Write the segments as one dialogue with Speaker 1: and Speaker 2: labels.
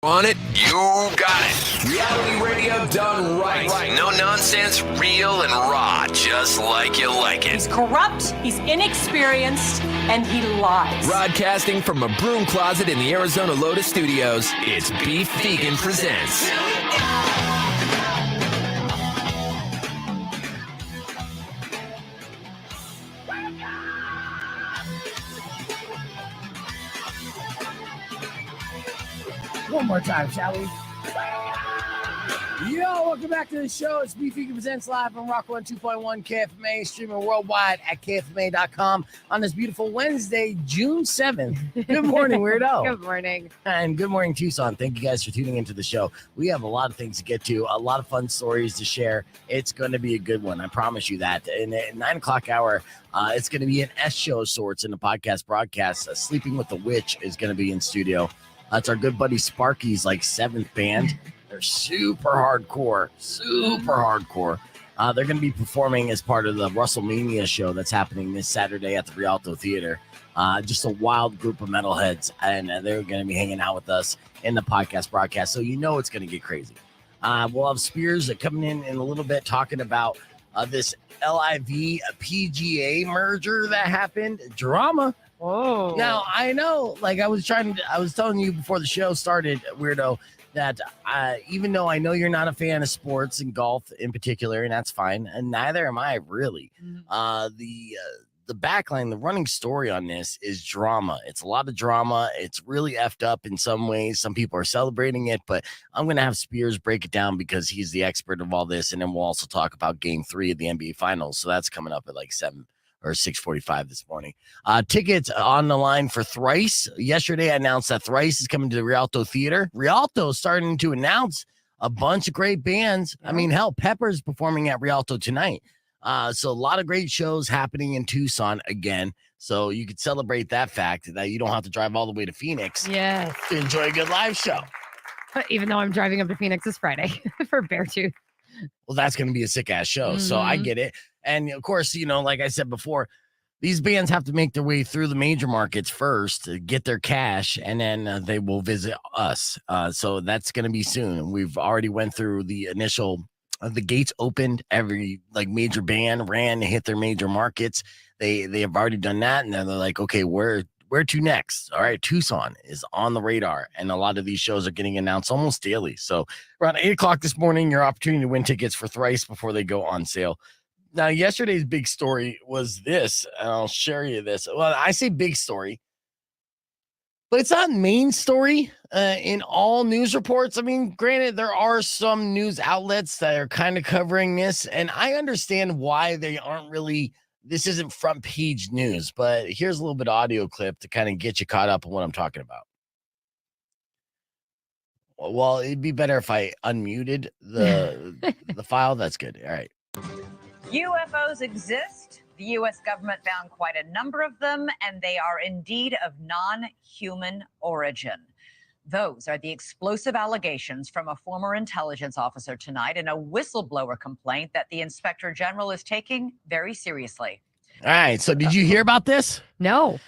Speaker 1: Want it? You got it. Reality radio done right. No nonsense, real and raw, just like you like it.
Speaker 2: He's corrupt, he's inexperienced, and he lies.
Speaker 1: Broadcasting from a broom closet in the Arizona Lotus Studios, it's Beef Vegan Presents.
Speaker 3: One more time, shall we? Yo, welcome back to the show. It's Beef Vegan Presents live on Rock 102.1 KFMA, streaming worldwide at KFMA.com on this beautiful Wednesday, June 7th. Good morning, Weirdo.
Speaker 4: Good morning.
Speaker 3: And good morning, Tucson. Thank you guys for tuning into the show. We have a lot of things to get to, a lot of fun stories to share. It's going to be a good one. I promise you that. In the 9 o'clock hour, it's going to be an S show of sorts in the podcast broadcast. Sleeping with the Witch is going to be in studio. It's our good buddy Sparky's seventh band. They're super hardcore. They're going to be performing as part of the Russelmania show that's happening this Saturday at the Rialto Theater. Just a wild group of metalheads, and they're going to be hanging out with us in the podcast broadcast. So you know it's going to get crazy. We'll have Spears coming in a little bit talking about this LIV PGA merger that happened. Drama.
Speaker 4: Oh,
Speaker 3: now I know, I was telling you before the show started, Weirdo, that even though I know you're not a fan of sports and golf in particular, and that's fine, and neither am I really. The backline, the running story on this is drama. It's a lot of drama. It's really effed up in some ways. Some people are celebrating it, but I'm going to have Spears break it down because he's the expert of all this, and then we'll also talk about Game 3 of the NBA Finals. So that's coming up at 7 or 6:45 this morning. Tickets on the line for Thrice. Yesterday, I announced that Thrice is coming to the Rialto Theater. Rialto is starting to announce a bunch of great bands. I mean, hell, Pepper's performing at Rialto tonight. So a lot of great shows happening in Tucson again. So you could celebrate that fact that you don't have to drive all the way to Phoenix to enjoy a good live show.
Speaker 4: Even though I'm driving up to Phoenix this Friday for Beartooth.
Speaker 3: Well, that's going to be a sick ass show. So I get it. And of course, like I said before, these bands have to make their way through the major markets first to get their cash, and then they will visit us. So that's going to be soon. We've already went through the initial, the gates opened. Every major band ran to hit their major markets. They have already done that. And then they're like, okay, where to next? All right. Tucson is on the radar. And a lot of these shows are getting announced almost daily. So around 8 o'clock this morning, your opportunity to win tickets for Thrice before they go on sale. Now, yesterday's big story was this, and I'll share you this. Well, I say big story, but it's not main story in all news reports. I mean, granted, there are some news outlets that are kind of covering this, and I understand why they aren't really, this isn't front page news, but here's a little bit of audio clip to kind of get you caught up on what I'm talking about. Well, it'd be better if I unmuted the file. That's good. All right.
Speaker 5: UFOs exist. The U.S. government found quite a number of them, and they are indeed of non-human origin. Those are the explosive allegations from a former intelligence officer tonight in a whistleblower complaint that the inspector general is taking very seriously.
Speaker 3: All right. So did you hear about this?
Speaker 4: No.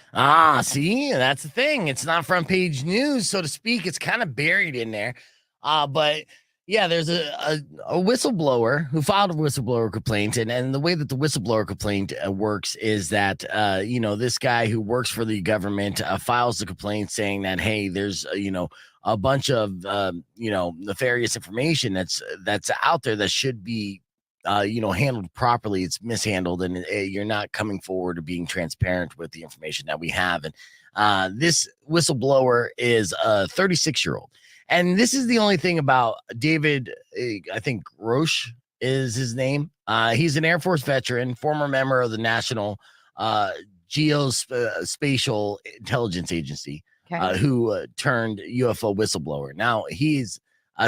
Speaker 3: See, that's the thing. It's not front page news, so to speak. It's kind of buried in there. But yeah, there's a whistleblower who filed a whistleblower complaint. And the way that the whistleblower complaint works is that, this guy who works for the government files the complaint saying that, hey, there's, a bunch of, nefarious information that's out there that should be, handled properly. It's mishandled, and you're not coming forward or being transparent with the information that we have. And this whistleblower is a 36-year-old. And this is the only thing about David, I think Roche is his name. He's an Air Force veteran, former member of the National Geospatial Intelligence Agency, who turned UFO whistleblower. Now, he's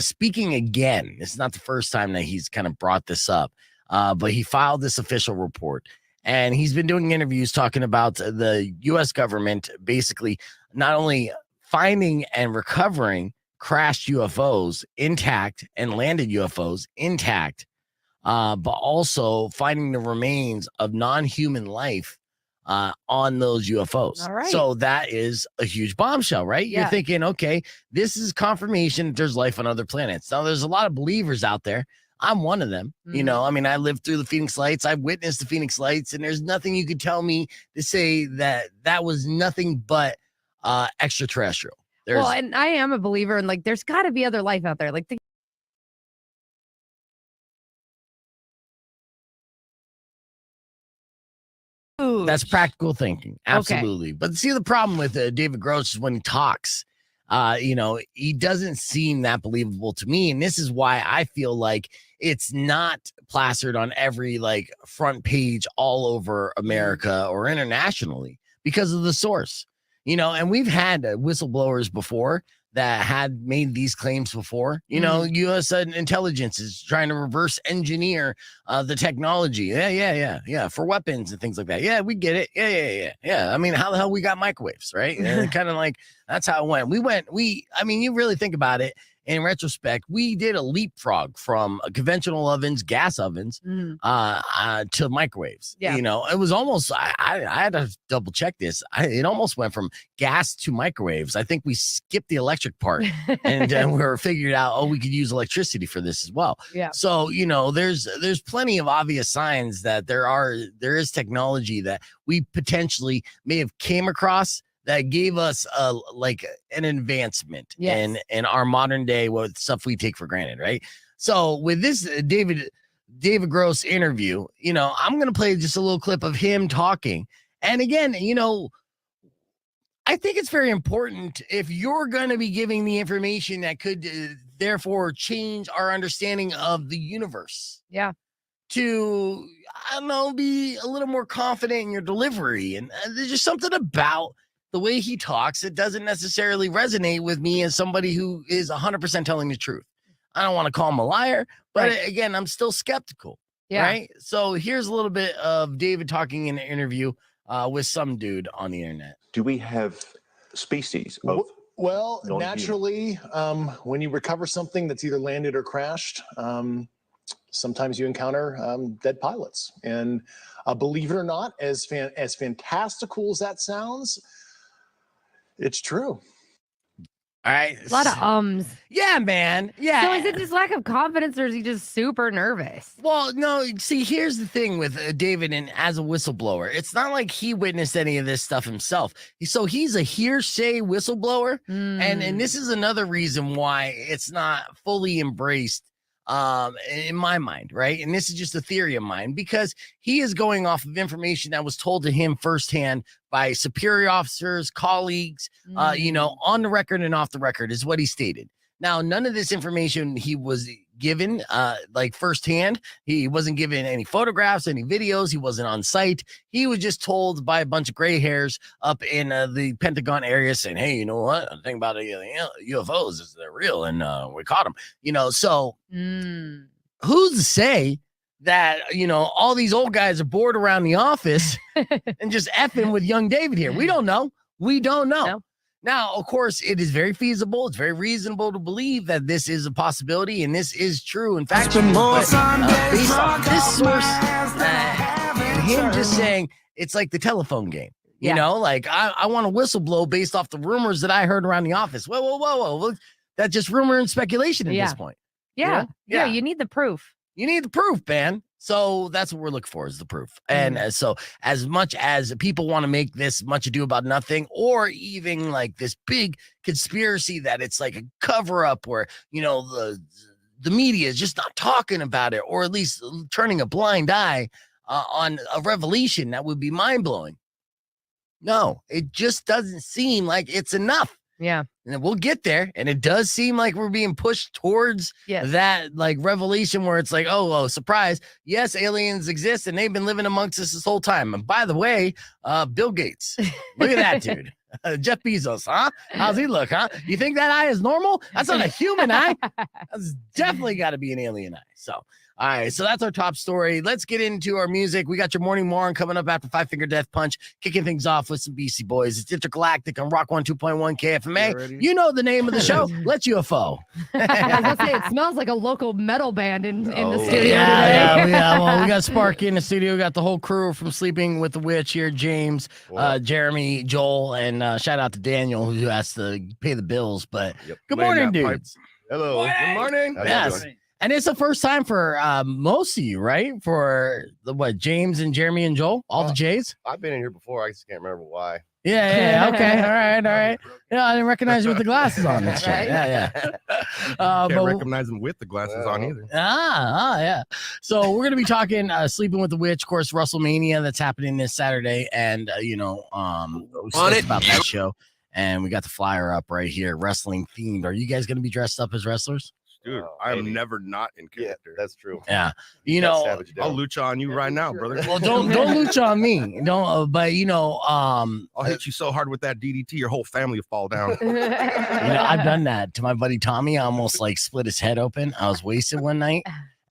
Speaker 3: speaking again. It's not the first time that he's kind of brought this up, but he filed this official report. And he's been doing interviews talking about the U.S. government basically not only finding and recovering crashed UFOs intact and landed UFOs intact, but also finding the remains of non-human life on those UFOs.
Speaker 4: All right.
Speaker 3: So that is a huge bombshell, right?
Speaker 4: Yeah.
Speaker 3: You're thinking, okay, this is confirmation that there's life on other planets. Now, there's a lot of believers out there. I'm one of them. You know, I mean, I lived through the Phoenix Lights. I've witnessed the Phoenix Lights, and there's nothing you could tell me to say that that was nothing but extraterrestrial.
Speaker 4: Well, and I am a believer in like there's got to be other life out there. Like
Speaker 3: that's practical thinking. Absolutely. But see, the problem with David Gross is when he talks, you know, he doesn't seem that believable to me. And this is why I feel like it's not plastered on every like front page all over America or internationally because of the source, you know, and we've had whistleblowers before that had made these claims before. You know, U.S. intelligence is trying to reverse engineer the technology. Yeah, for weapons and things like that. Yeah, we get it. Yeah. I mean, how the hell we got microwaves, right? Kind of like that's how it went. I mean, you really think about it. In retrospect, we did a leapfrog from conventional ovens, gas ovens, to microwaves.
Speaker 4: Yeah.
Speaker 3: You know, it was almost, I had to double check this. It almost went from gas to microwaves. I think we skipped the electric part and we were figured out, oh, we could use electricity for this as well.
Speaker 4: Yeah.
Speaker 3: So, you know, there's plenty of obvious signs that there is technology that we potentially may have came across that gave us like an advancement in our modern day with stuff we take for granted, right? So with this David Gross interview, you know, I'm gonna play just a little clip of him talking. And again, you know, I think it's very important if you're gonna be giving the information that could therefore change our understanding of the universe.
Speaker 4: Yeah.
Speaker 3: To, I don't know, be a little more confident in your delivery. And there's just something about the way he talks, it doesn't necessarily resonate with me as somebody who is 100% telling the truth. I don't want to call him a liar, but again, I'm still skeptical.
Speaker 4: Yeah.
Speaker 3: Right. So here's a little bit of David talking in an interview with some dude on the internet.
Speaker 6: Do we have species of
Speaker 7: well,
Speaker 6: non-human?
Speaker 7: naturally, when you recover something that's either landed or crashed, sometimes you encounter dead pilots. And believe it or not, as fantastical as that sounds, it's true.
Speaker 3: All right.
Speaker 4: A lot of ums.
Speaker 3: Yeah, man. Yeah.
Speaker 4: So is it just lack of confidence or is he just super nervous?
Speaker 3: Well, no, see, here's the thing with David, and as a whistleblower, it's not like he witnessed any of this stuff himself. So he's a hearsay whistleblower. And this is another reason why it's not fully embraced in my mind, right? And this is just a theory of mine because he is going off of information that was told to him firsthand by superior officers, colleagues, you know, on the record and off the record is what he stated. Now, none of this information he was given like firsthand. He wasn't given any photographs, any videos. He wasn't on site. He was just told by a bunch of gray hairs up in the Pentagon area saying, hey, you know what? The thing about UFOs is they're real and we caught them, you know. So who's to say that, you know, all these old guys are bored around the office and just effing with young David here? We don't know. We don't know.
Speaker 4: No.
Speaker 3: Now, of course, it is very feasible. It's very reasonable to believe that this is a possibility and this is true. In fact, based on this source, and him just saying it's like the telephone game. You know, like I want to whistleblow based off the rumors that I heard around the office. Whoa. That's just rumor and speculation at this point.
Speaker 4: Yeah. You need the proof.
Speaker 3: You need the proof, man. So that's what we're looking for is the proof. And so as much as people want to make this much ado about nothing, or even like this big conspiracy that it's like a cover up where, you know, the media is just not talking about it, or at least turning a blind eye on a revelation that would be mind blowing. No, it just doesn't seem like it's enough.
Speaker 4: Yeah.
Speaker 3: And we'll get there. And it does seem like we're being pushed towards that like revelation where it's like, oh, surprise. Yes, aliens exist and they've been living amongst us this whole time. And by the way, Bill Gates, look at that dude. Jeff Bezos, huh? How's he look, huh? You think that eye is normal? That's not a human eye. That's definitely got to be an alien eye. So All right, so that's our top story. Let's get into our music. We got your morning Moron coming up after Five Finger Death Punch, kicking things off with some BC Boys. It's Intergalactic on Rock 102.1 KFMA. You know the name of the show. Let's UFO.
Speaker 4: I was gonna say it smells like a local metal band in the studio today.
Speaker 3: Yeah. Well, we got Sparky in the studio. We got the whole crew from Sleeping with the Witch here. James, Jeremy, Joel, and shout out to Daniel who has to pay the bills. But good morning, dudes.
Speaker 8: Hello. Good morning.
Speaker 3: Yes. And it's the first time for most of you, right? For James and Jeremy and Joel, all the J's.
Speaker 8: I've been in here before. I just can't remember why.
Speaker 3: Yeah. Okay. All right. Yeah, I didn't recognize you with the glasses on. This right? Yeah.
Speaker 9: Can't recognize them with the glasses on either.
Speaker 3: Yeah. So we're gonna be talking Sleeping with the Witch, of course, Russelmania that's happening this Saturday, and on it about that show. And we got the flyer up right here, wrestling themed. Are you guys gonna be dressed up as wrestlers?
Speaker 9: Dude, I'm never not in character.
Speaker 8: Yeah, that's true.
Speaker 3: Yeah,
Speaker 9: I'll lucha on you right now, brother.
Speaker 3: Well, don't lucha on me. Don't. But
Speaker 9: I'll hit you so hard with that DDT, your whole family will fall down.
Speaker 3: I've done that to my buddy Tommy. I almost split his head open. I was wasted one night.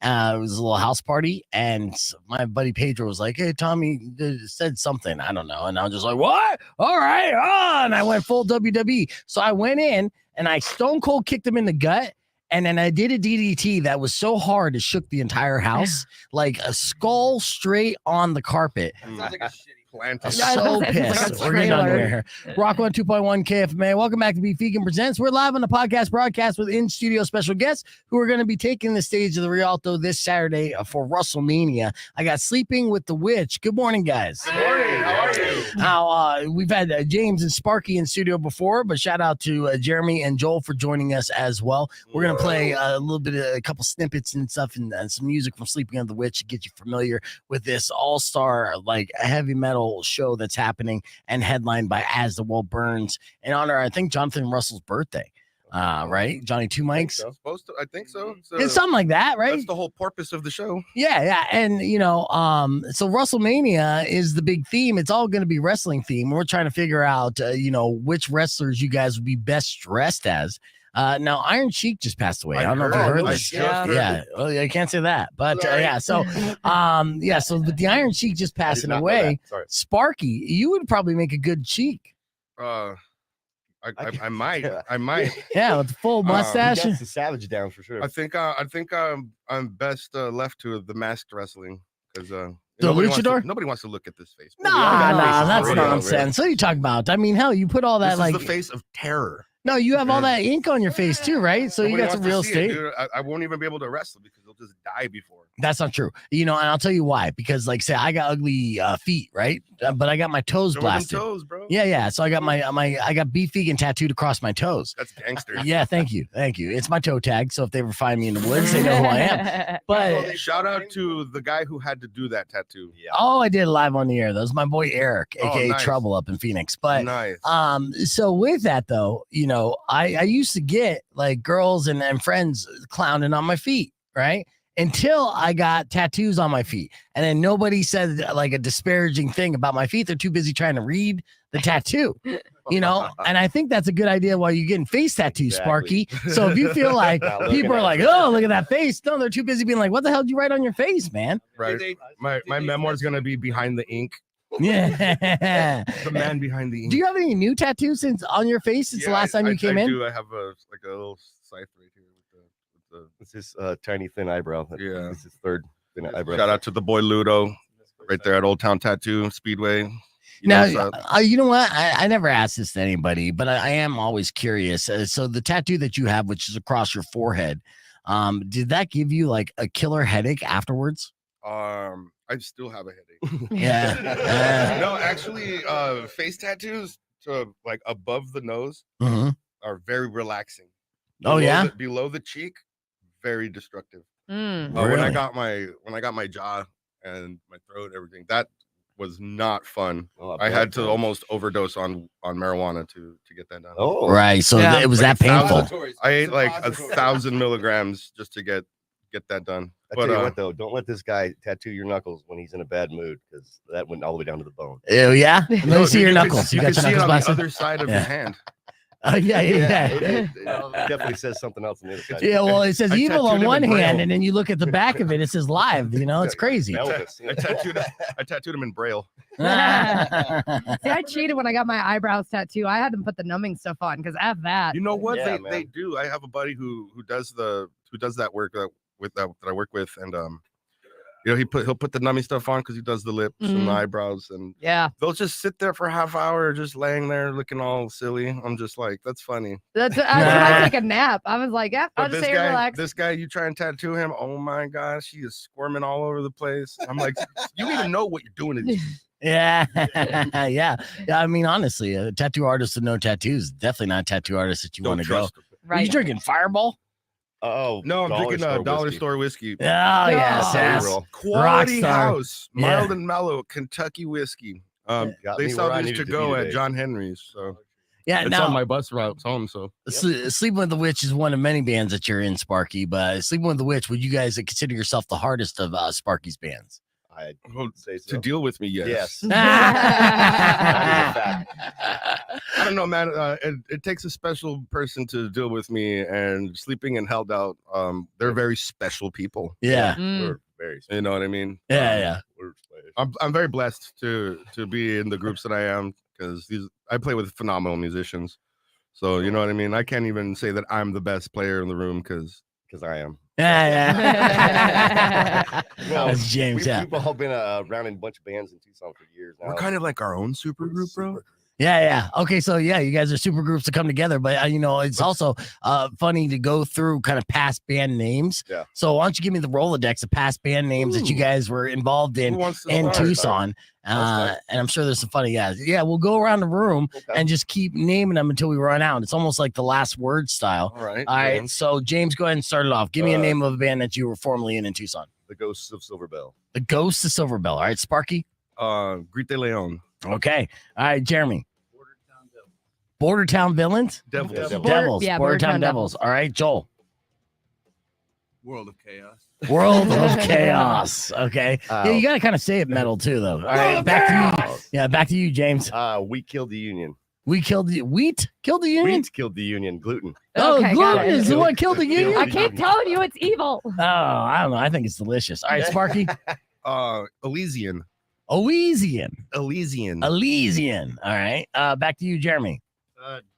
Speaker 3: It was a little house party, and my buddy Pedro was like, "Hey, Tommy said something. I don't know." And I was just like, "What? All right." And I went full WWE. So I went in and I stone cold kicked him in the gut. And then I did a DDT that was so hard it shook the entire house, like a skull straight on the carpet.
Speaker 9: Sounds like a shitty plant.
Speaker 3: I'm so pissed. We're getting under here. Rock 102.1 KFMA. Welcome back to Beef Vegan Presents. We're live on the podcast broadcast with in-studio special guests who are going to be taking the stage of the Rialto this Saturday for Russelmania. I got Sleeping with the Witch. Good morning, guys.
Speaker 9: Good morning. How are you?
Speaker 3: We've had James and Sparky in studio before, but shout out to Jeremy and Joel for joining us as well. We're going to play a couple snippets and stuff and some music from Sleeping with the Witch to get you familiar with this all-star heavy metal show that's happening and headlined by As the World Burns in honor, I think, Jonathan Russell's birthday. Right? Johnny Two Mics?
Speaker 9: I think so.
Speaker 3: It's something like that, right?
Speaker 9: That's the whole purpose of the show.
Speaker 3: Yeah. And, so Russelmania is the big theme. It's all going to be wrestling theme. We're trying to figure out, which wrestlers you guys would be best dressed as. Now Iron Sheik just passed away. I don't know if you heard this. Yeah. Well, I can't say that, but So with the Iron Sheik just passing away, Sparky, you would probably make a good Sheik.
Speaker 9: I might.
Speaker 3: Yeah, with the full mustache.
Speaker 8: That's the Savage down for sure.
Speaker 9: I think I'm best left to the masked wrestling because
Speaker 3: the luchador.
Speaker 9: Nobody wants to look at this face.
Speaker 3: Nah, that's nonsense. What are you talking about? I mean, hell, you put all that
Speaker 9: this is the face of terror.
Speaker 3: No, you have all that ink on your face too, right? So
Speaker 9: Nobody
Speaker 3: you got some real estate.
Speaker 9: I won't even be able to wrestle because they'll just die before.
Speaker 3: That's not true. And I'll tell you why. Because, say, I got ugly feet, right? But I got my toes blasted.
Speaker 9: Toes, bro.
Speaker 3: Yeah. So I got I got Beef Vegan tattooed across my toes.
Speaker 9: That's gangster.
Speaker 3: Yeah, thank you. It's my toe tag. So if they ever find me in the woods, they know who I am. But
Speaker 9: shout out to the guy who had to do that tattoo.
Speaker 3: Yeah. Oh, I did it live on the air. That was my boy Eric, aka
Speaker 9: nice.
Speaker 3: Trouble up in Phoenix. But
Speaker 9: nice.
Speaker 3: So with that though, I used to get girls and friends clowning on my feet, right? Until I got tattoos on my feet. And then nobody said a disparaging thing about my feet. They're too busy trying to read the tattoo, And I think that's a good idea while you're getting face tattoos, Sparky. So if you feel like people are like, oh, look at that face. No, they're too busy being like, what the hell did you write on your face, man?
Speaker 9: Right. My memoir is going to be Behind the Ink.
Speaker 3: Yeah.
Speaker 9: The man behind the ink.
Speaker 3: Do you have any new tattoos on your face since the last time you came in?
Speaker 9: I do. I have a little scythe right here with the
Speaker 8: it's his tiny thin eyebrow.
Speaker 9: Yeah.
Speaker 8: It's his third thin eyebrow.
Speaker 9: Shout out to the boy Ludo right there at Old Town Tattoo Speedway.
Speaker 3: You know what? I never asked this to anybody, but I am always curious. So the tattoo that you have, which is across your forehead, did that give you a killer headache afterwards?
Speaker 9: I still have a headache.
Speaker 3: Yeah.
Speaker 9: No, actually, face tattoos to above the nose are very relaxing. Below the cheek, very destructive.
Speaker 3: Really?
Speaker 9: When I got my jaw and my throat and everything, that was not fun. I had to almost overdose on marijuana to get that done.
Speaker 3: Oh, right. So it was that painful.
Speaker 9: I ate 1,000 milligrams just to get that done.
Speaker 8: I tell you what, though, don't let this guy tattoo your knuckles when he's in a bad mood, because that went all the way down to the bone.
Speaker 3: Oh yeah, let me see your knuckles.
Speaker 9: You can see it on the other side of your hand.
Speaker 3: Yeah.
Speaker 8: It definitely says something else on the inside.
Speaker 3: Yeah, well, it says
Speaker 9: I
Speaker 3: evil on
Speaker 9: tattooed him
Speaker 3: one
Speaker 9: in
Speaker 3: hand,
Speaker 9: Braille.
Speaker 3: and then you look at the back of it, it says live. It's crazy.
Speaker 8: Elvis.
Speaker 9: I tattooed him in Braille.
Speaker 4: See, I cheated when I got my eyebrows tattoo. I had them put the numbing stuff on because I have that.
Speaker 9: You know what?
Speaker 8: Yeah,
Speaker 9: they do. I have a buddy who does that work that I work with, and he'll put the numbing stuff on because he does the lips and the eyebrows, and they'll just sit there for a half hour just laying there looking all silly. I'm just like, that's funny.
Speaker 4: I take a nap. I was like, yep, I'll
Speaker 9: But
Speaker 4: just say relax.
Speaker 9: this guy, you try and tattoo him, oh my gosh, he is squirming all over the place. I'm like, you don't even know what you're doing to these.
Speaker 3: Yeah. I mean, honestly, a tattoo artist with no tattoos is definitely not a tattoo artist that you want to go. Are you drinking Fireball?
Speaker 8: Oh
Speaker 9: no, I'm drinking a dollar store whiskey.
Speaker 3: Oh yes,
Speaker 9: Quality
Speaker 3: Rockstar.
Speaker 9: house, mild and mellow, Kentucky whiskey. They sell these to go at John Henry's. So
Speaker 3: yeah,
Speaker 9: it's
Speaker 3: now,
Speaker 9: on my bus route home. So
Speaker 3: Sleeping with the Witch is one of many bands that you're in, Sparky. But Sleeping with the Witch, would you guys consider yourself the hardest of Sparky's bands?
Speaker 8: I would say so.
Speaker 9: To deal with me, yes.
Speaker 8: That
Speaker 9: I don't know, man. It takes a special person to deal with me, and Sleeping and Held Out. They're very special people.
Speaker 3: Yeah,
Speaker 8: we're very special.
Speaker 9: You know what I mean?
Speaker 3: Yeah.
Speaker 8: We're special.
Speaker 9: I'm very blessed to be in the groups that I am because I play with phenomenal musicians. So you know what I mean. I can't even say that I'm the best player in the room because I am.
Speaker 3: Yeah.
Speaker 8: Well,
Speaker 3: That's James.
Speaker 8: We've all been around in a bunch of bands in Tucson for years now.
Speaker 9: We're kind of like our own super group, bro.
Speaker 3: Yeah. Okay, so you guys are super groups to come together, but it's also funny to go through kind of past band names.
Speaker 8: Yeah.
Speaker 3: So why don't you give me the Rolodex of past band names that you guys were involved in Tucson? And I'm sure there's some funny guys. Yeah, we'll go around the room and just keep naming them until we run out. It's almost like the last word style.
Speaker 9: All right.
Speaker 3: All right. So James, go ahead and start it off. Give me a name of a band that you were formerly in Tucson.
Speaker 8: The Ghosts of Silver Bell.
Speaker 3: The Ghosts of Silver Bell. All right, Sparky.
Speaker 9: Grite Leon.
Speaker 3: Okay. All right, Jeremy. Bordertown Villains?
Speaker 9: Devils.
Speaker 3: Devils.
Speaker 4: Yeah,
Speaker 3: Bordertown Devils. All right, Joel.
Speaker 10: World of Chaos.
Speaker 3: World of Chaos. Okay. Yeah, you got to kind of say it metal too, though. All right, back to you. Yeah, back to you, James.
Speaker 8: We killed the Union.
Speaker 3: Wheat killed the Union?
Speaker 8: Wheat killed the Union. Gluten.
Speaker 3: Oh,
Speaker 4: Okay,
Speaker 3: gluten
Speaker 4: got it.
Speaker 3: is the one killed the Union?
Speaker 4: I keep telling you it's evil.
Speaker 3: Oh, I don't know. I think it's delicious. All right, Sparky.
Speaker 9: Elysian.
Speaker 3: Elysian.
Speaker 9: Elysian.
Speaker 3: Elysian. All right. Back to you, Jeremy.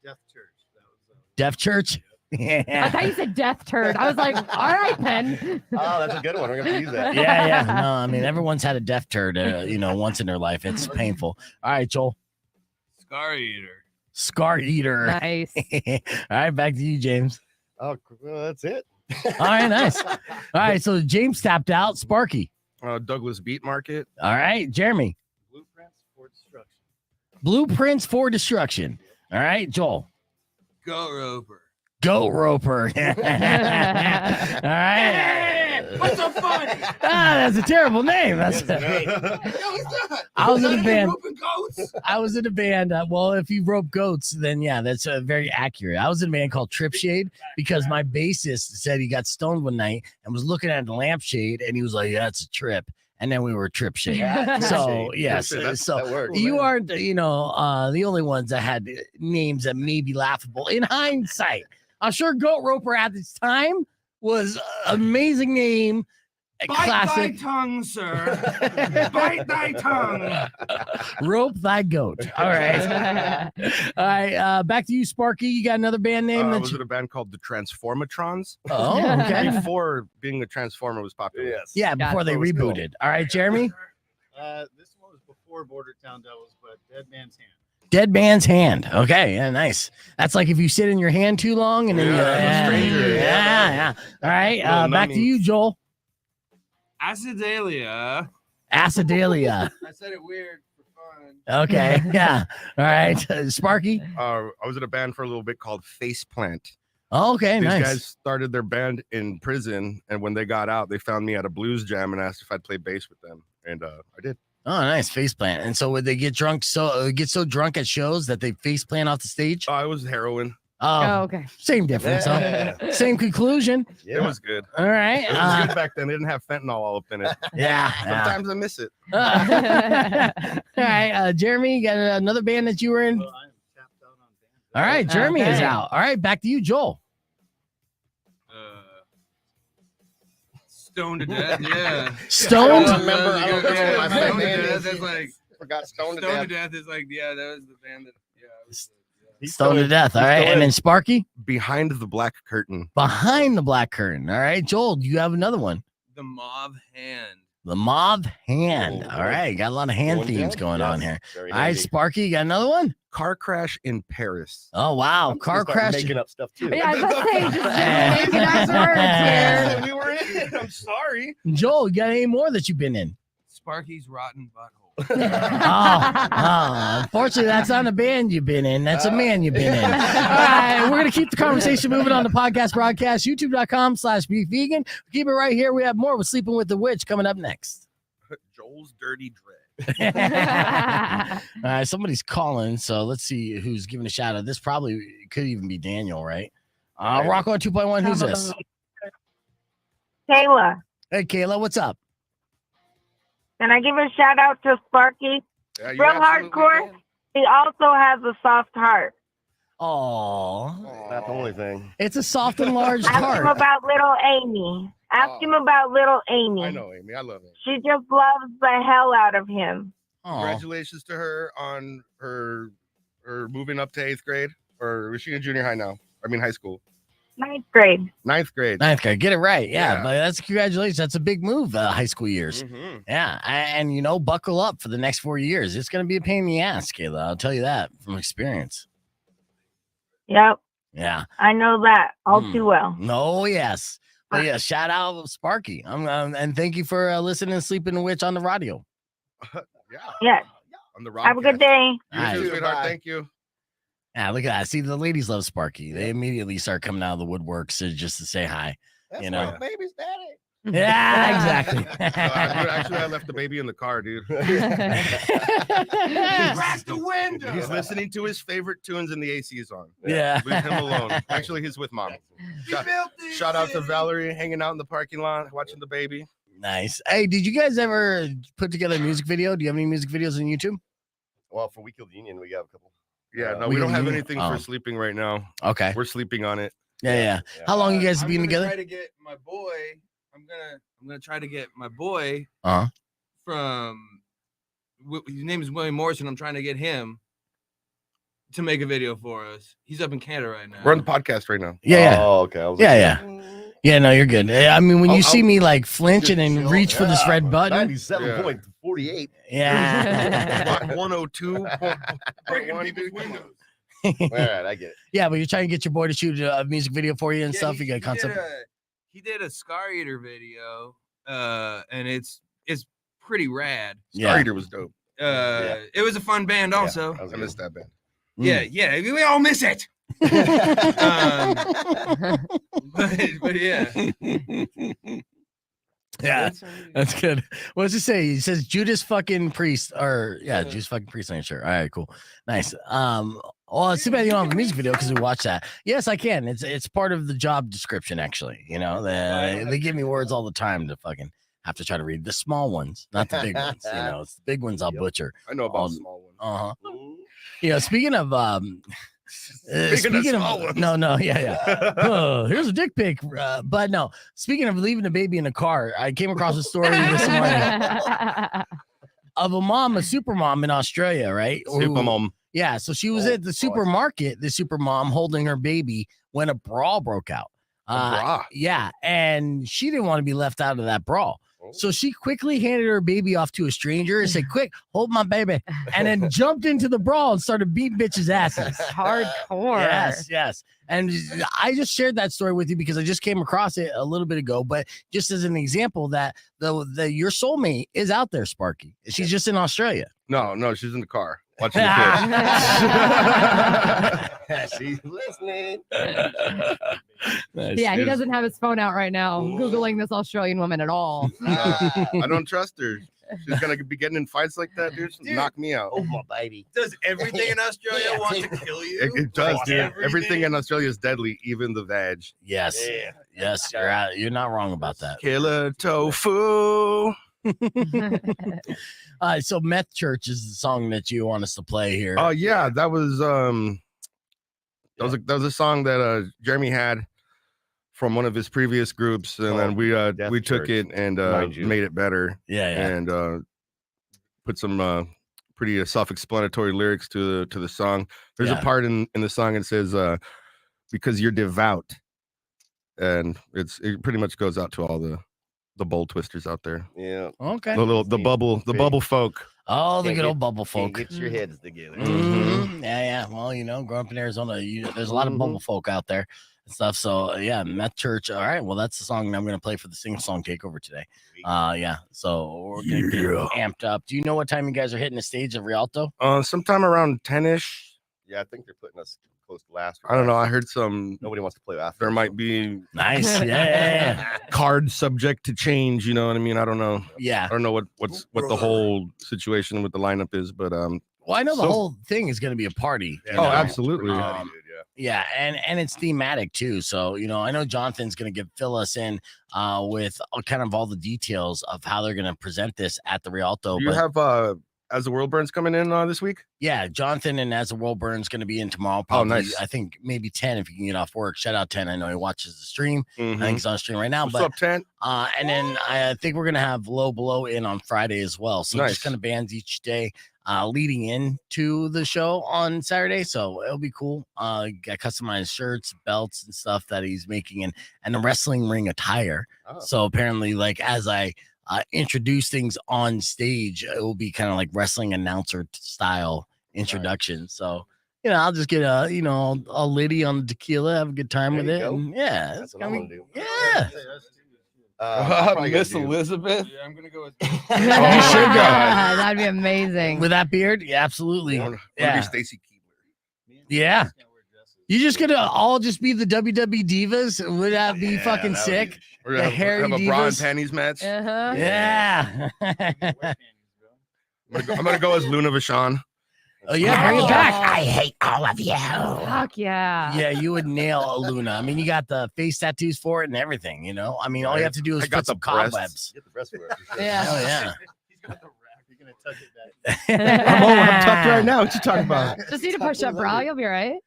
Speaker 10: Death Church. That was
Speaker 3: Deaf Church.
Speaker 4: I
Speaker 3: Yeah.
Speaker 4: thought you said death turd. I was like, all right, then.
Speaker 8: Oh, that's a good one. We're going to use that.
Speaker 3: Yeah. No, I mean, everyone's had a deaf turd, once in their life. It's painful. All right, Joel.
Speaker 10: Scar Eater.
Speaker 3: Scar Eater.
Speaker 4: Nice.
Speaker 3: All right, back to you, James.
Speaker 8: Oh, well, that's it.
Speaker 3: All right, nice. All right, so James tapped out. Sparky.
Speaker 9: Douglas Beat Market.
Speaker 3: All right, Jeremy.
Speaker 10: Blueprints for Destruction.
Speaker 3: Blueprints for Destruction. All right, Joel.
Speaker 10: Goat Roper.
Speaker 3: Goat Roper. All right.
Speaker 10: What's so funny?
Speaker 3: That's a terrible name. That's
Speaker 10: No, it's not.
Speaker 3: I was in a band.
Speaker 10: Roping goats.
Speaker 3: I was in a band. Well, if you rope goats, then yeah, that's very accurate. I was in a band called Trip Shade because my bassist said he got stoned one night and was looking at the lampshade and he was like, "Yeah, it's a trip." And then we were Trip Shade. So yes, so
Speaker 8: that works.
Speaker 3: you aren't, the only ones that had names that may be laughable in hindsight. I'm sure Goat Roper at this time was amazing name. Classic.
Speaker 10: Bite thy tongue, sir. Bite thy tongue.
Speaker 3: Rope thy goat. All right. All right. Back to you, Sparky. You got another band name?
Speaker 9: I was in a band called the Transformatrons.
Speaker 3: Oh, okay.
Speaker 9: Before being the Transformer was popular.
Speaker 8: Yes.
Speaker 3: Yeah, before they rebooted. All right, Jeremy.
Speaker 10: This one was before Bordertown Devils, but Dead Man's Hand.
Speaker 3: Dead Man's Hand. Okay, yeah, nice. That's like if you sit in your hand too long and then yeah. All right, back to you, Joel.
Speaker 10: Acidalia.
Speaker 3: Acidalia.
Speaker 10: I said it weird for fun.
Speaker 3: Okay, yeah. All right, Sparky.
Speaker 9: I was in a band for a little bit called Faceplant.
Speaker 3: Oh, okay,
Speaker 9: These
Speaker 3: nice.
Speaker 9: guys started their band in prison, and when they got out, they found me at a blues jam and asked if I'd play bass with them, and I did.
Speaker 3: Oh, nice faceplant. And so would they get drunk? Get so drunk at shows that they faceplant off the stage?
Speaker 9: I was heroin.
Speaker 3: Oh,
Speaker 4: okay.
Speaker 3: Same difference.
Speaker 8: Yeah.
Speaker 3: Huh? Same conclusion.
Speaker 8: Yeah.
Speaker 9: It was good.
Speaker 3: All right.
Speaker 9: It was good back then. They didn't have fentanyl all up in it.
Speaker 3: Yeah.
Speaker 9: Sometimes I miss it.
Speaker 3: All right, Jeremy, you got another band that you were in?
Speaker 10: Well, I'm tapped out on
Speaker 3: All right, Jeremy is
Speaker 4: Okay.
Speaker 3: out. All right, back to you, Joel.
Speaker 11: Stoned to death, yeah.
Speaker 3: Stoned?
Speaker 8: I don't remember my
Speaker 11: Stoned to
Speaker 8: band
Speaker 11: death.
Speaker 8: is.
Speaker 11: That's like
Speaker 8: Forgot Stoned to
Speaker 11: Stoned to
Speaker 8: Death.
Speaker 11: Death is like, yeah, that was the band that,
Speaker 8: He's
Speaker 3: Stoned to
Speaker 8: still
Speaker 3: death. All
Speaker 8: he's
Speaker 3: right,
Speaker 8: still
Speaker 3: and
Speaker 8: in.
Speaker 3: then Sparky
Speaker 9: Behind the Black Curtain.
Speaker 3: behind the black curtain. All right, Joel, do you have another one?
Speaker 11: the Mauve Hand.
Speaker 3: The Mauve Hand.
Speaker 8: Oh,
Speaker 3: All right, got a lot of hand
Speaker 8: Going
Speaker 3: themes
Speaker 8: down?
Speaker 3: going on
Speaker 8: Yes,
Speaker 3: here.
Speaker 8: very
Speaker 3: All right,
Speaker 8: handy.
Speaker 3: Sparky, you got another one?
Speaker 9: Car crash in Paris.
Speaker 3: Oh wow,
Speaker 8: I'm just
Speaker 3: car
Speaker 8: gonna start
Speaker 3: crash.
Speaker 8: making up stuff too.
Speaker 4: Yeah, I was about to say, just making up words here.
Speaker 9: We were in it. I'm sorry.
Speaker 3: Joel, you got any more that you've been in?
Speaker 11: Sparky's Rotten Butthole.
Speaker 3: Unfortunately, that's not a band you've been in. That's a man you've been in. All right, we're going to keep the conversation moving on the podcast broadcast, youtube.com/beefvegan. Keep it right here. We have more with Sleeping with the Witch coming up next.
Speaker 9: Joel's Dirty Dread.
Speaker 3: All right, somebody's calling, so let's see who's giving a shout out. This probably could even be Daniel, right? Rocco 2.1, who's this?
Speaker 12: Kayla,
Speaker 3: Hey, Kayla, what's up?
Speaker 12: can I give a shout out to Sparky?
Speaker 9: Yeah, you
Speaker 12: Real
Speaker 9: absolutely
Speaker 12: hardcore.
Speaker 9: can.
Speaker 12: He also has a soft heart.
Speaker 3: Oh,
Speaker 8: Not the only thing.
Speaker 3: it's a soft and large
Speaker 12: Ask him
Speaker 3: heart.
Speaker 12: about little Amy. Ask him about little Amy.
Speaker 9: I know Amy. I love Amy.
Speaker 12: She just loves the hell out of him.
Speaker 3: Aw.
Speaker 9: Congratulations to her on her moving up to 8th grade. Or is she in junior high now? I mean high school.
Speaker 12: 9th grade.
Speaker 9: 9th grade.
Speaker 3: Ninth grade, get it right. Yeah,
Speaker 9: Yeah.
Speaker 3: but that's congratulations. That's a big move, high school years.
Speaker 9: Mhm.
Speaker 3: Yeah, and you know, buckle up for the next 4 years. It's going to be a pain in the ass, Kayla. I'll tell you that from experience.
Speaker 12: Yep,
Speaker 3: Yeah.
Speaker 12: I know that all
Speaker 3: Hmm.
Speaker 12: too well.
Speaker 3: No, yes. But yeah, shout out Sparky. And thank you for listening to Sleeping the Witch on the radio.
Speaker 9: Yeah.
Speaker 12: Yes.
Speaker 9: On the
Speaker 12: Have a good day.
Speaker 9: You
Speaker 3: All
Speaker 9: too,
Speaker 3: right.
Speaker 9: sweetheart.
Speaker 8: Bye.
Speaker 9: Thank you.
Speaker 3: Yeah, look at that. See, the ladies love Sparky. They immediately start coming out of the woodworks just to say hi.
Speaker 8: That's
Speaker 3: You know.
Speaker 8: my baby's daddy.
Speaker 3: Yeah, exactly.
Speaker 9: Actually, I left the baby in the car, dude.
Speaker 3: Crack
Speaker 9: the window. He's listening to his favorite tunes and the AC is on.
Speaker 3: Yeah.
Speaker 9: Leave him alone. Actually, he's with mom. Shout out to Valerie hanging out in the parking lot watching the baby.
Speaker 3: Nice. Hey, did you guys ever put together a music video? Do you have any music videos on YouTube?
Speaker 8: Well, for We Killed the Union, we got a couple.
Speaker 9: Yeah, no,
Speaker 3: We
Speaker 9: we don't
Speaker 3: can
Speaker 9: have
Speaker 3: do-
Speaker 9: anything
Speaker 3: oh.
Speaker 9: for sleeping right now.
Speaker 3: Okay.
Speaker 9: We're sleeping on it.
Speaker 3: Yeah. How long you guys
Speaker 11: I'm
Speaker 3: been
Speaker 11: gonna
Speaker 3: together?
Speaker 11: Try to get my boy. I'm gonna try to get my boy
Speaker 3: Uh-huh.
Speaker 11: from. His name is William Morrison. I'm trying to get him to make a video for us. He's up in Canada right now.
Speaker 9: We're on the podcast right now.
Speaker 3: Yeah.
Speaker 8: Oh, okay. I was
Speaker 3: Yeah. Yeah, no, you're good. I mean, when you see
Speaker 9: I'll-
Speaker 3: me like flinching and reach for this red button.
Speaker 8: 97.48.
Speaker 3: Yeah.
Speaker 9: 102.
Speaker 11: Breaking people's windows.
Speaker 8: All right, I get it.
Speaker 3: Yeah, but you're trying to get your boy to shoot a music video for you and stuff. You got a concept.
Speaker 11: He did a Scar Eater video, and it's pretty rad.
Speaker 3: Yeah.
Speaker 9: Star Eater was dope.
Speaker 11: It was a fun band also.
Speaker 9: I missed that band.
Speaker 11: Yeah, we all miss it. But yeah.
Speaker 3: Yeah, that's good. What does it say? He says Judas fucking Priest, or Judas fucking Priest on your shirt. All right, cool, nice. Well, it's too bad you don't have a music video because we watched that. Yes, I can. It's part of the job description, actually. You know, they give me words all the time to fucking have to try to read the small ones, not the big ones. You know, it's the big ones I'll butcher.
Speaker 9: I know about small ones.
Speaker 3: Uh huh. You know, speaking of
Speaker 9: Speaking of small ones.
Speaker 3: no, yeah. Oh, here's a dick pic. But no, speaking of leaving a baby in a car, I came across a story this morning of a mom, a super mom in Australia, right?
Speaker 9: Super mom.
Speaker 3: Yeah, so she was at the supermarket, the super mom holding her baby when a brawl broke out.
Speaker 9: Bra.
Speaker 3: Yeah, and she didn't want to be left out of that brawl. So she quickly handed her baby off to a stranger and said, "Quick, hold my baby," and then jumped into the brawl and started beating bitches' asses.
Speaker 4: Hardcore.
Speaker 3: Yes. And I just shared that story with you because I just came across it a little bit ago. But just as an example, that your soulmate is out there, Sparky. She's just in Australia.
Speaker 9: No, she's in the car watching the kids.
Speaker 8: She's listening.
Speaker 4: Yeah, he doesn't have his phone out right now, Googling this Australian woman at all.
Speaker 9: I don't trust her. She's gonna be getting in fights like that, dude. Knock me out.
Speaker 8: Oh, my baby.
Speaker 11: Does everything in Australia want to kill you?
Speaker 9: It does, dude. Everything in Australia is deadly, even the veg.
Speaker 3: Yes.
Speaker 8: Yeah.
Speaker 3: Yes, you're not wrong about that.
Speaker 9: Killer tofu.
Speaker 3: So Meth Church is the song that you want us to play here.
Speaker 9: Oh yeah, that was That was a song that Jeremy had from one of his previous groups, and then we took it and made it better. And put some pretty self-explanatory lyrics to the song. There's a part in the song that says because you're devout, and it pretty much goes out to all the bowl twisters out there.
Speaker 8: Yeah.
Speaker 3: Okay.
Speaker 9: The bubble folk.
Speaker 3: Oh, the good old bubble folk.
Speaker 8: Get your heads together.
Speaker 3: Yeah. Well, growing up in Arizona, there's a lot of bubble folk out there and stuff. So yeah, Meth Church. All right. Well, that's the song I'm going to play for the sing-song takeover today. So we're going to get amped up. Do you know what time you guys are hitting the stage at Rialto?
Speaker 9: Sometime around 10-ish.
Speaker 8: Yeah, I think they're putting us close to last.
Speaker 9: I don't know. I heard nobody
Speaker 8: wants to play after.
Speaker 9: There might be
Speaker 3: nice. Yeah.
Speaker 9: Card subject to change. You know what I mean? I don't know.
Speaker 3: Yeah.
Speaker 9: I don't know what the whole situation with the lineup is, but
Speaker 3: well, I know the whole thing is going to be a party.
Speaker 9: Absolutely.
Speaker 3: Yeah, and it's thematic too. So I know Jonathan's going to fill us in with kind of all the details of how they're going to present this at the Rialto.
Speaker 9: Do you have As the World Burns coming in this week?
Speaker 3: Yeah, Jonathan and As the World Burns going to be in tomorrow. Probably,
Speaker 9: nice.
Speaker 3: I think maybe 10 if you can get off work. Shout out 10. I know he watches the stream. I think he's on stream right now.
Speaker 9: What's up, 10?
Speaker 3: And then I think we're going to have Low Below in on Friday as well. So
Speaker 9: nice.
Speaker 3: Just kind of bands each day leading into the show on Saturday. So it'll be cool. Got customized shirts, belts, and stuff that he's making, and the wrestling ring attire. So apparently, as I introduce things on stage, it will be kind of like wrestling announcer style introduction. So I'll just get a lady on the tequila, have a good time with it. And
Speaker 8: that's what I'm gonna do.
Speaker 3: Yeah.
Speaker 11: Miss Elizabeth.
Speaker 10: Yeah, I'm gonna go with.
Speaker 3: You should go.
Speaker 4: That'd be amazing.
Speaker 3: With that beard, yeah, absolutely.
Speaker 9: Yeah. Stacy Keebler.
Speaker 3: Yeah. You just gonna all just be the WWE divas? Would that be fucking sick?
Speaker 9: We're
Speaker 3: The
Speaker 9: gonna
Speaker 3: hairy
Speaker 9: have a bra and
Speaker 3: divas.
Speaker 9: panties match.
Speaker 3: Yeah.
Speaker 9: I'm gonna go as Luna Vachon.
Speaker 3: Oh yeah, bring it back.
Speaker 4: I
Speaker 3: hate all of you.
Speaker 4: Fuck yeah.
Speaker 3: Yeah, you would nail a Luna. I mean, you got the face tattoos for it and everything. I mean, all you have to do is put some cobwebs.
Speaker 8: Get the breast for it.
Speaker 4: Yeah.
Speaker 3: Oh yeah.
Speaker 10: He's got the rack. You're gonna touch it back.
Speaker 9: I'm tucked right now. What you talking about?
Speaker 4: Just need to push up, bro. You'll be right.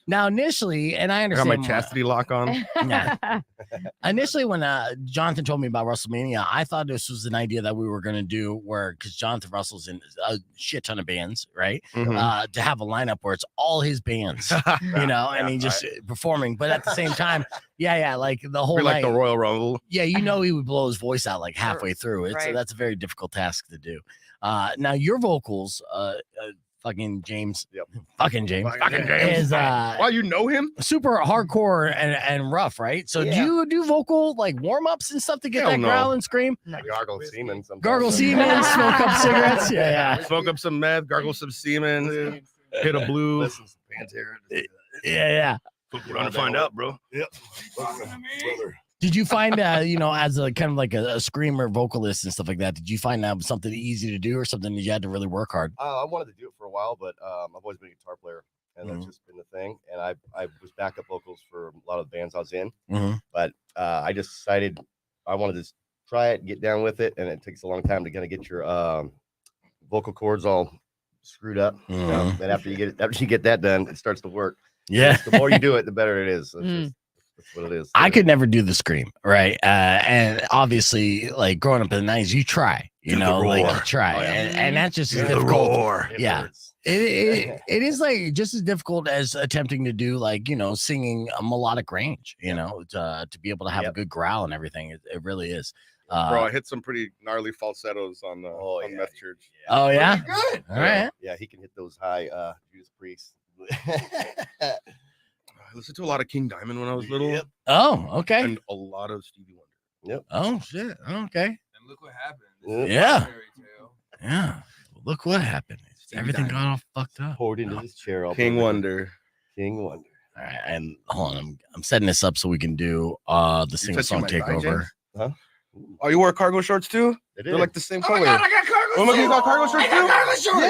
Speaker 3: Now, initially, and I
Speaker 9: I got
Speaker 3: understand
Speaker 9: my chastity lock on.
Speaker 3: Yeah. Initially, when Jonathan told me about Russelmania, I thought this was an idea that we were going to do because Jonathan Russell's in a shit ton of bands, right? To have a lineup where it's all his bands, and he just performing. But at the same time, like the whole
Speaker 9: We're like
Speaker 3: night,
Speaker 9: the Royal Rumble.
Speaker 3: yeah, he would blow his voice out like halfway through it. So
Speaker 4: Right.
Speaker 3: that's a very difficult task to do. Now, your vocals, fucking James, fucking James, is
Speaker 9: Well, you know him?
Speaker 3: super hardcore and rough, right? So do you do vocal warm-ups and stuff to get
Speaker 9: Hell
Speaker 3: that
Speaker 9: no.
Speaker 3: growl and scream?
Speaker 8: Gargle semen. Sometimes.
Speaker 3: Gargle semen, smoke up cigarettes. Yeah.
Speaker 9: Smoke up some meth, gargle some semen, hit a blue.
Speaker 8: Listen to Pantera.
Speaker 3: Yeah.
Speaker 9: We're gonna find out, bro.
Speaker 8: Yep.
Speaker 3: Did you find as a kind of like a screamer vocalist and stuff like that, did you find that was something easy to do or something that you had to really work hard?
Speaker 8: I wanted to do it for a while, but I've always been a guitar player, and that's just been the thing. And I was backup vocals for a lot of the bands I was in, but I just decided I wanted to try it, get down with it, and it takes a long time to kind of get your vocal cords all screwed up. And after you get that done, it starts to work.
Speaker 3: Yeah.
Speaker 8: The more you do it, the better it is. That's what it is.
Speaker 3: I could never do the scream, right? And obviously, growing up in the 90s, you try, you try, and that's just as difficult. Yeah, it is just as difficult as attempting to do singing a melodic range, to be able to have a good growl and everything. It really is.
Speaker 9: Bro, I hit some pretty gnarly falsettos on on Meth Church.
Speaker 3: Oh yeah,
Speaker 8: good.
Speaker 3: All right.
Speaker 8: Yeah, he can hit those high Judas Priest.
Speaker 9: I listened to a lot of King Diamond when I was little.
Speaker 3: Oh, okay.
Speaker 9: And a lot of Stevie Wonder.
Speaker 8: Yep.
Speaker 3: Oh shit. Okay.
Speaker 11: And look what happened.
Speaker 3: Yeah.
Speaker 11: Fairy tale.
Speaker 3: Yeah. Look what happened. Everything got all fucked up.
Speaker 8: Poured into this chair.
Speaker 9: King Wonder.
Speaker 8: King Wonder.
Speaker 3: All right, and hold on, I'm setting this up so we can do the single song takeover.
Speaker 8: Huh?
Speaker 9: Oh, you wear cargo shorts too? They're like the same color. Oh my God, I got cargo shorts. You got cargo shorts too? I got cargo shorts.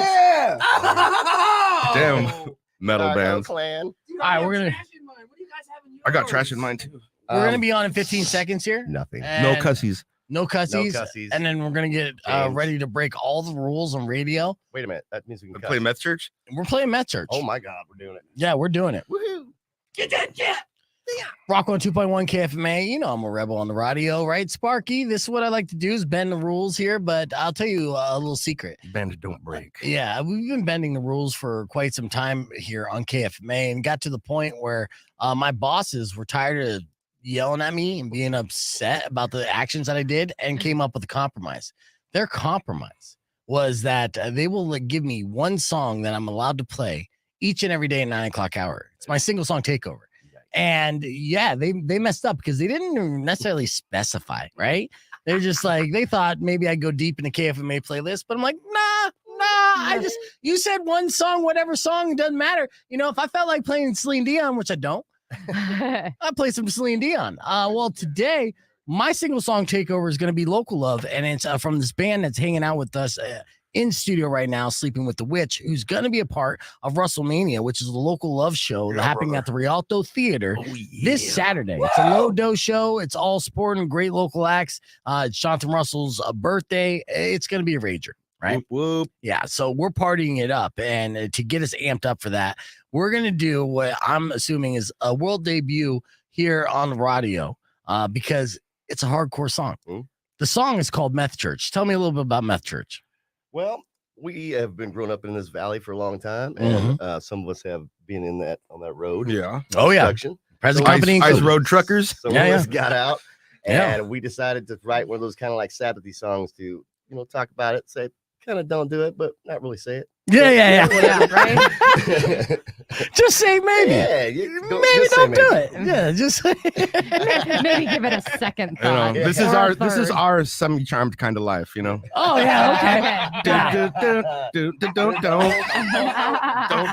Speaker 9: Yeah. Damn. Metal bands.
Speaker 8: Clan.
Speaker 3: All right, we're gonna.
Speaker 9: I got trash in mine too.
Speaker 3: We're gonna be on in 15 seconds here.
Speaker 8: Nothing.
Speaker 9: No cussies.
Speaker 3: No cussies.
Speaker 8: No cussies.
Speaker 3: And then we're gonna get ready to break all the rules on radio.
Speaker 8: Wait a minute. That means we can
Speaker 9: Play Meth Church.
Speaker 3: We're playing Meth Church.
Speaker 8: Oh my God, we're doing it.
Speaker 3: Yeah, we're doing it.
Speaker 8: Woohoo.
Speaker 3: Rock on 2.1 KFMA. You know I'm a rebel on the radio, right, Sparky? This is what I like to do is bend the rules here, but I'll tell you a little secret.
Speaker 9: Bend it, don't break.
Speaker 3: Yeah, we've been bending the rules for quite some time here on KFMA and got to the point where my bosses were tired of yelling at me and being upset about the actions that I did and came up with a compromise. Their compromise was that they will give me one song that I'm allowed to play each and every day at 9 o'clock hour. It's my single song takeover. And yeah, they messed up because they didn't necessarily specify, right? They're just like, they thought maybe I'd go deep in the KFMA playlist, but I'm like, nah, you said one song, whatever song, it doesn't matter. You know, if I felt like playing Celine Dion, which I don't, I play some Celine Dion. Well, today, my single song takeover is going to be Local Love, and it's from this band that's hanging out with us in studio right now, Sleeping with the Witch, who's going to be a part of Russelmania, which is a local love show happening at the Rialto Theater this Saturday. Whoa. It's a low-dose show. It's all sport and great local acts. It's Jonathan Russell's birthday. It's going to be a rager, right?
Speaker 9: Whoop, whoop.
Speaker 3: Yeah, so we're partying it up, and to get us amped up for that, we're going to do what I'm assuming is a world debut here on the radio because it's a hardcore song.
Speaker 8: Ooh.
Speaker 3: The song is called Meth Church. Tell me a little bit about Meth Church.
Speaker 8: Well, we have been growing up in this valley for a long time, and some of us have been on that road.
Speaker 9: Yeah.
Speaker 3: Oh yeah. Present company,
Speaker 9: Ice Road Truckers.
Speaker 8: Some of us got out, and we decided to write one of those kind of like Sabbathy songs to, talk about it, say kind of don't do it, but not really say it.
Speaker 3: Yeah.
Speaker 4: Right?
Speaker 3: Just say maybe.
Speaker 8: Yeah,
Speaker 3: maybe don't do it. Yeah, just
Speaker 4: maybe give it a second thought.
Speaker 9: This is our semi-charmed kind of life,
Speaker 3: Oh yeah, okay.
Speaker 9: Don't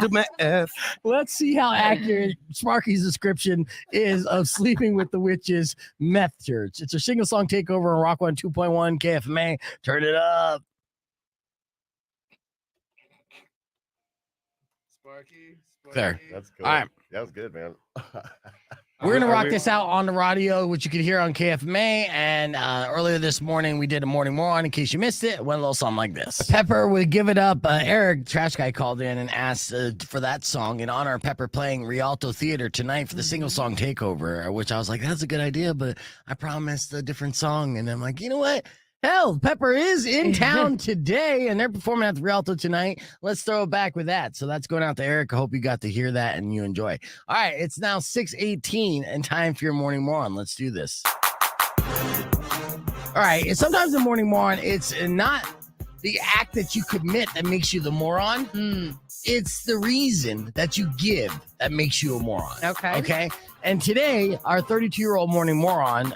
Speaker 9: do meth.
Speaker 3: Let's see how accurate Sparky's description is of Sleeping with the Witches Meth Church. It's a single song takeover on Rock 1 2.1 KFMA. Turn it up.
Speaker 11: Sparky.
Speaker 3: There.
Speaker 8: That's good.
Speaker 3: All right.
Speaker 8: That was good, man.
Speaker 3: We're going to rock this out on the radio, which you can hear on KFMA. And earlier this morning, we did a morning moron. In case you missed it, went a little something like this. Pepper would give it up. Eric, Trash Guy, called in and asked for that song in honor of Pepper playing Rialto Theater tonight for the single song takeover, which I was like, that's a good idea, but I promised a different song. And I'm like, you know what? Hell, Pepper is in town today, and they're performing at the Rialto tonight. Let's throw it back with that. So that's going out to Eric. I hope you got to hear that and you enjoy. All right, it's now 6:18 and time for your morning moron. Let's do this. All right, and sometimes the morning moron, it's not the act that you commit that makes you the moron. It's the reason that you give that makes you a moron. Okay. And today, our 32-year-old morning moron,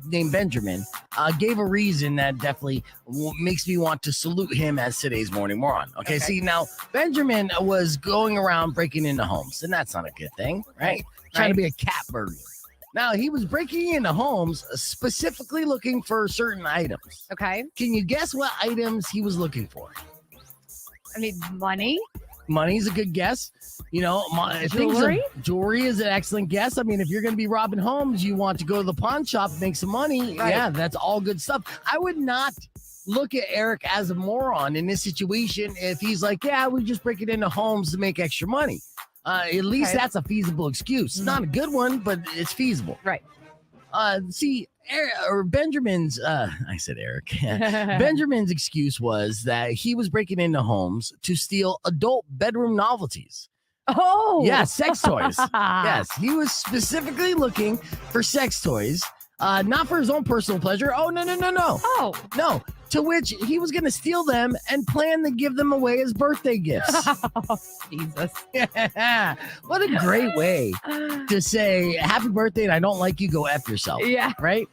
Speaker 3: named Benjamin, gave a reason that definitely makes me want to salute him as today's morning moron. Okay, see, now Benjamin was going around breaking into homes, and that's not a good thing, right? Trying to be a cat burglar. Now, he was breaking into homes specifically looking for certain items.
Speaker 4: Okay.
Speaker 3: Can you guess what items he was looking for?
Speaker 4: I mean, money.
Speaker 3: Money's a good guess. Jewelry is an excellent guess. I mean, if you're going to be robbing homes, you want to go to the pawn shop, make some money. Right. Yeah, that's all good stuff. I would not look at Eric as a moron in this situation if he's like, yeah, we just break it into homes to make extra money. At least that's a feasible excuse. Not a good one, but it's feasible.
Speaker 4: Right.
Speaker 3: See, Benjamin's, I said Eric. Benjamin's excuse was that he was breaking into homes to steal adult bedroom novelties.
Speaker 4: Oh,
Speaker 3: yeah, sex toys. Yes, he was specifically looking for sex toys, not for his own personal pleasure. Oh, no.
Speaker 4: Oh,
Speaker 3: no. To which he was going to steal them and plan to give them away as birthday gifts.
Speaker 4: Oh, Jesus.
Speaker 3: Yeah. What a great way to say happy birthday and I don't like you, go F yourself.
Speaker 4: Yeah.
Speaker 3: Right?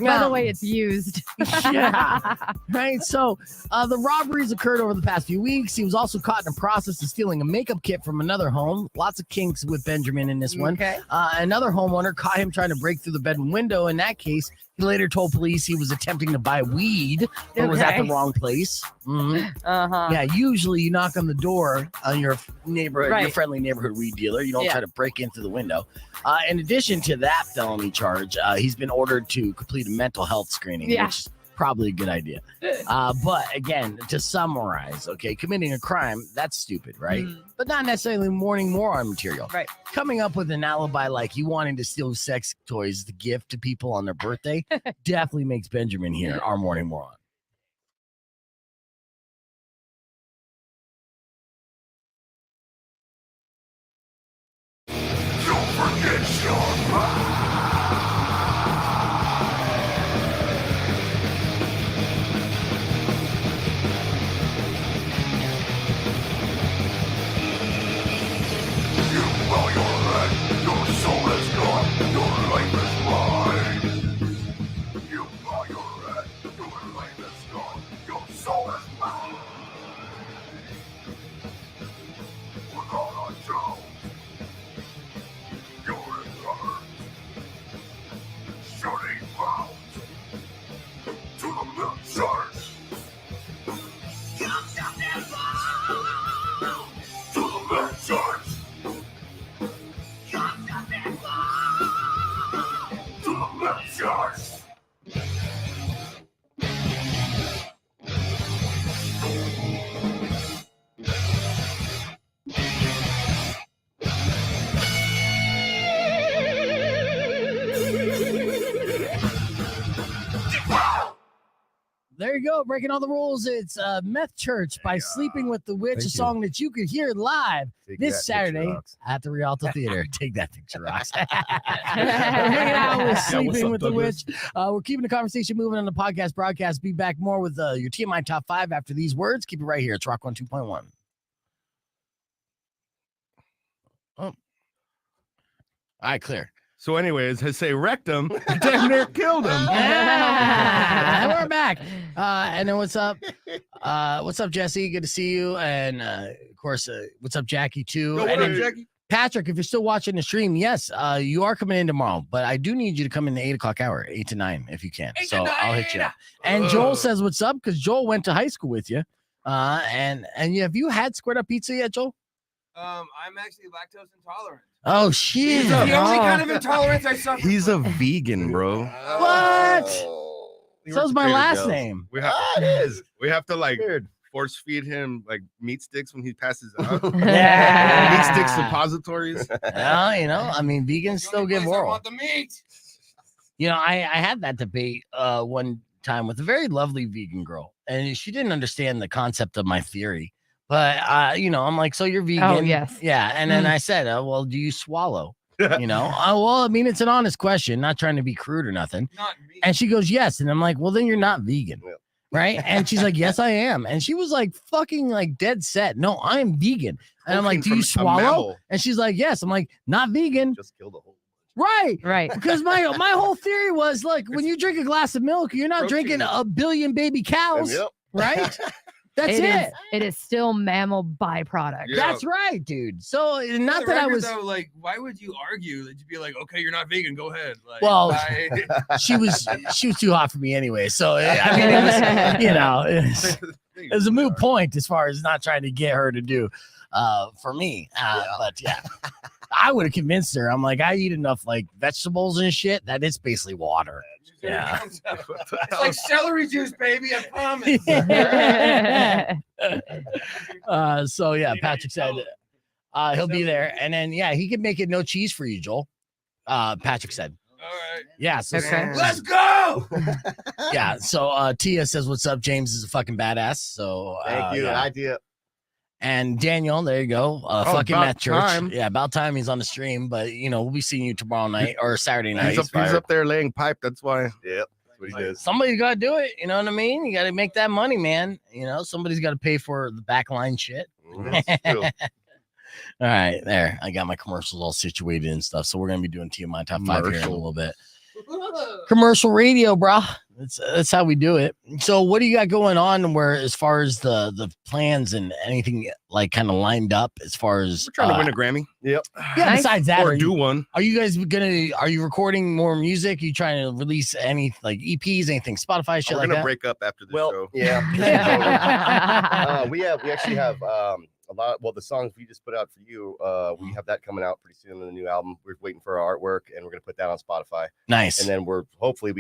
Speaker 4: By the way, it's used.
Speaker 3: Yeah. Right. So the robberies occurred over the past few weeks. He was also caught in the process of stealing a makeup kit from another home. Lots of kinks with Benjamin in this one.
Speaker 4: Okay.
Speaker 3: Another homeowner caught him trying to break through the bedroom window. In that case, he later told police he was attempting to buy weed, but was at the wrong place. Yeah, usually you knock on the door on your neighborhood, your friendly neighborhood weed dealer. You don't try to break into the window. In addition to that felony charge, he's been ordered to complete a mental health screening, which probably a good idea. But again, to summarize, okay, committing a crime, that's stupid, right? But not necessarily morning moron material.
Speaker 4: Right.
Speaker 3: Coming up with an alibi like you wanting to steal sex toys to gift to people on their birthday definitely makes Benjamin here our morning moron.
Speaker 1: Don't forget your
Speaker 3: There you go, breaking all the rules. It's Meth Church by Sleeping with the Witch, a song that you could hear live this Saturday at the Rialto Theater. Take that picture, Rocks. Hanging out with Sleeping with the Witch. We're keeping the conversation moving on the podcast broadcast. Be back more with your TMI Top 5 after these words. Keep it right here. It's Rock 102.1. Oh. All right, clear.
Speaker 9: So anyways, I say wrecked him, damn near killed him.
Speaker 3: Yeah, we're back. And then what's up? What's up, Jesse? Good to see you. And of course, what's up, Jackie, too?
Speaker 9: What up, Jackie?
Speaker 3: Patrick, if you're still watching the stream, yes, you are coming in tomorrow, but I do need you to come in the 8 o'clock hour, 8 to 9, if you can. So I'll hit you up. And Joel says, what's up? Because Joel went to high school with you. And have you had squared up pizza yet, Joel?
Speaker 11: I'm actually lactose intolerant.
Speaker 3: Oh, shit.
Speaker 11: The only kind of intolerance I suffer.
Speaker 9: He's a vegan, bro.
Speaker 3: What? So's my last name.
Speaker 9: We have to like force feed him like meat sticks when he passes out. Meat sticks suppositories.
Speaker 3: Well, you know, I mean, vegans still give oral.
Speaker 11: I want the meat.
Speaker 3: You know, I had that debate one time with a very lovely vegan girl, and she didn't understand the concept of my theory. But, you know, I'm like, so you're vegan?
Speaker 4: Oh, yes.
Speaker 3: Yeah. And then I said, well, do you swallow? You know, well, I mean, it's an honest question, not trying to be crude or nothing.
Speaker 11: Not me.
Speaker 3: And she goes, yes. And I'm like, well, then you're not vegan.
Speaker 8: Yeah.
Speaker 3: Right. And she's like, yes, I am. And she was like, fucking like dead set. No, I'm vegan. And I'm like, do you swallow? And she's like, yes. I'm like, not vegan.
Speaker 8: Just killed a whole.
Speaker 4: Right.
Speaker 3: Because my whole theory was, like, when you drink a glass of milk, you're not drinking a billion baby cows.
Speaker 8: Yep.
Speaker 3: Right. That's it.
Speaker 4: It is still mammal byproduct.
Speaker 11: Yeah.
Speaker 3: That's right, dude. So not
Speaker 11: For the
Speaker 3: that I
Speaker 11: record,
Speaker 3: was
Speaker 11: though, like, why would you argue that you'd be like, okay, you're not vegan, go ahead. Like,
Speaker 3: well. She was too hot for me anyway. So I mean, it was, you know, it was a moot point as far as not trying to get her to do for me. But yeah, I would have convinced her. I'm like, I eat enough like vegetables and shit that it's basically water. Yeah.
Speaker 11: It's like celery juice, baby. I promise.
Speaker 3: So yeah, Patrick said he'll be there, and then yeah, he can make it no cheese for you, Joel. Patrick said.
Speaker 11: All right.
Speaker 3: Yeah. So
Speaker 11: Let's go.
Speaker 3: Yeah. So Tia says, "What's up?" James is a fucking badass. So
Speaker 8: Thank you.
Speaker 3: yeah.
Speaker 8: Idea.
Speaker 3: And Daniel, there you go. Fucking
Speaker 9: about
Speaker 3: Matt Church.
Speaker 9: time.
Speaker 3: Yeah, about time he's on the stream. But you know, we'll be seeing you tomorrow night or Saturday night.
Speaker 9: He's up there laying pipe. That's why.
Speaker 8: Yep. That's what he does.
Speaker 3: Somebody's got to do it. You know what I mean? You got to make that money, man. You know, somebody's got to pay for the backline shit.
Speaker 8: Mhm.
Speaker 3: All right, there. I got my commercials all situated and stuff. So we're gonna be doing TMI Top 5 here in a little bit. Commercial radio, bro. That's how we do it. So what do you got going on where as far as the plans and anything like kind of lined up as far as
Speaker 9: We're trying to win a Grammy.
Speaker 8: Yep.
Speaker 3: yeah, besides that,
Speaker 9: Or do one.
Speaker 3: are you guys are you recording more music? Are you trying to release any like EPs, anything, Spotify shit
Speaker 9: We're
Speaker 3: like
Speaker 9: gonna
Speaker 3: that?
Speaker 9: break up after the show.
Speaker 8: Yeah. we actually have a a lot. Well, the songs we just put out for you, we have that coming out pretty soon in the new album. We're waiting for our artwork, and we're gonna put that on Spotify.
Speaker 3: Nice.
Speaker 8: And then we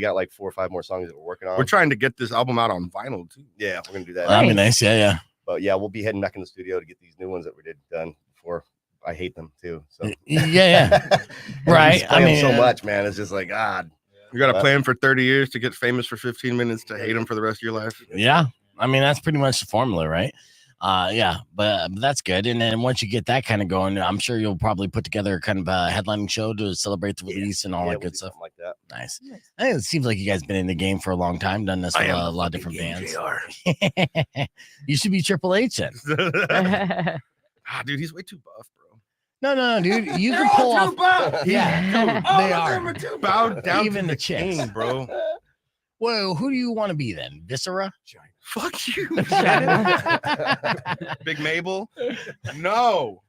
Speaker 8: got like 4 or 5 more songs that we're working on.
Speaker 9: We're trying to get this album out on vinyl too.
Speaker 8: Yeah, we're gonna do that.
Speaker 3: That'd be nice. Yeah.
Speaker 8: But yeah, we'll be heading back in the studio to get these new ones that we did done before. I hate them too. So
Speaker 3: yeah. Right.
Speaker 8: I mean, so much, man. It's just like God.
Speaker 9: You got to play them for 30 years to get famous for 15 minutes to hate them for the rest of your life.
Speaker 3: Yeah. I mean, that's pretty much the formula, right? Yeah, but that's good. And then once you get that kind of going, I'm sure you'll probably put together kind of a headlining show to celebrate the release and all that good stuff.
Speaker 8: Like that.
Speaker 3: Nice. I think it seems like you guys been in the game for a long time, done this with a lot of different bands. You should be Triple H then.
Speaker 9: Dude, he's way too buff, bro.
Speaker 3: No, dude. You can pull off. Yeah, they are.
Speaker 9: Bow down
Speaker 3: even
Speaker 9: to
Speaker 3: the chicks,
Speaker 9: king, bro.
Speaker 3: Well, who do you want to be then? Viscera?
Speaker 9: Fuck you. Big Mabel? No.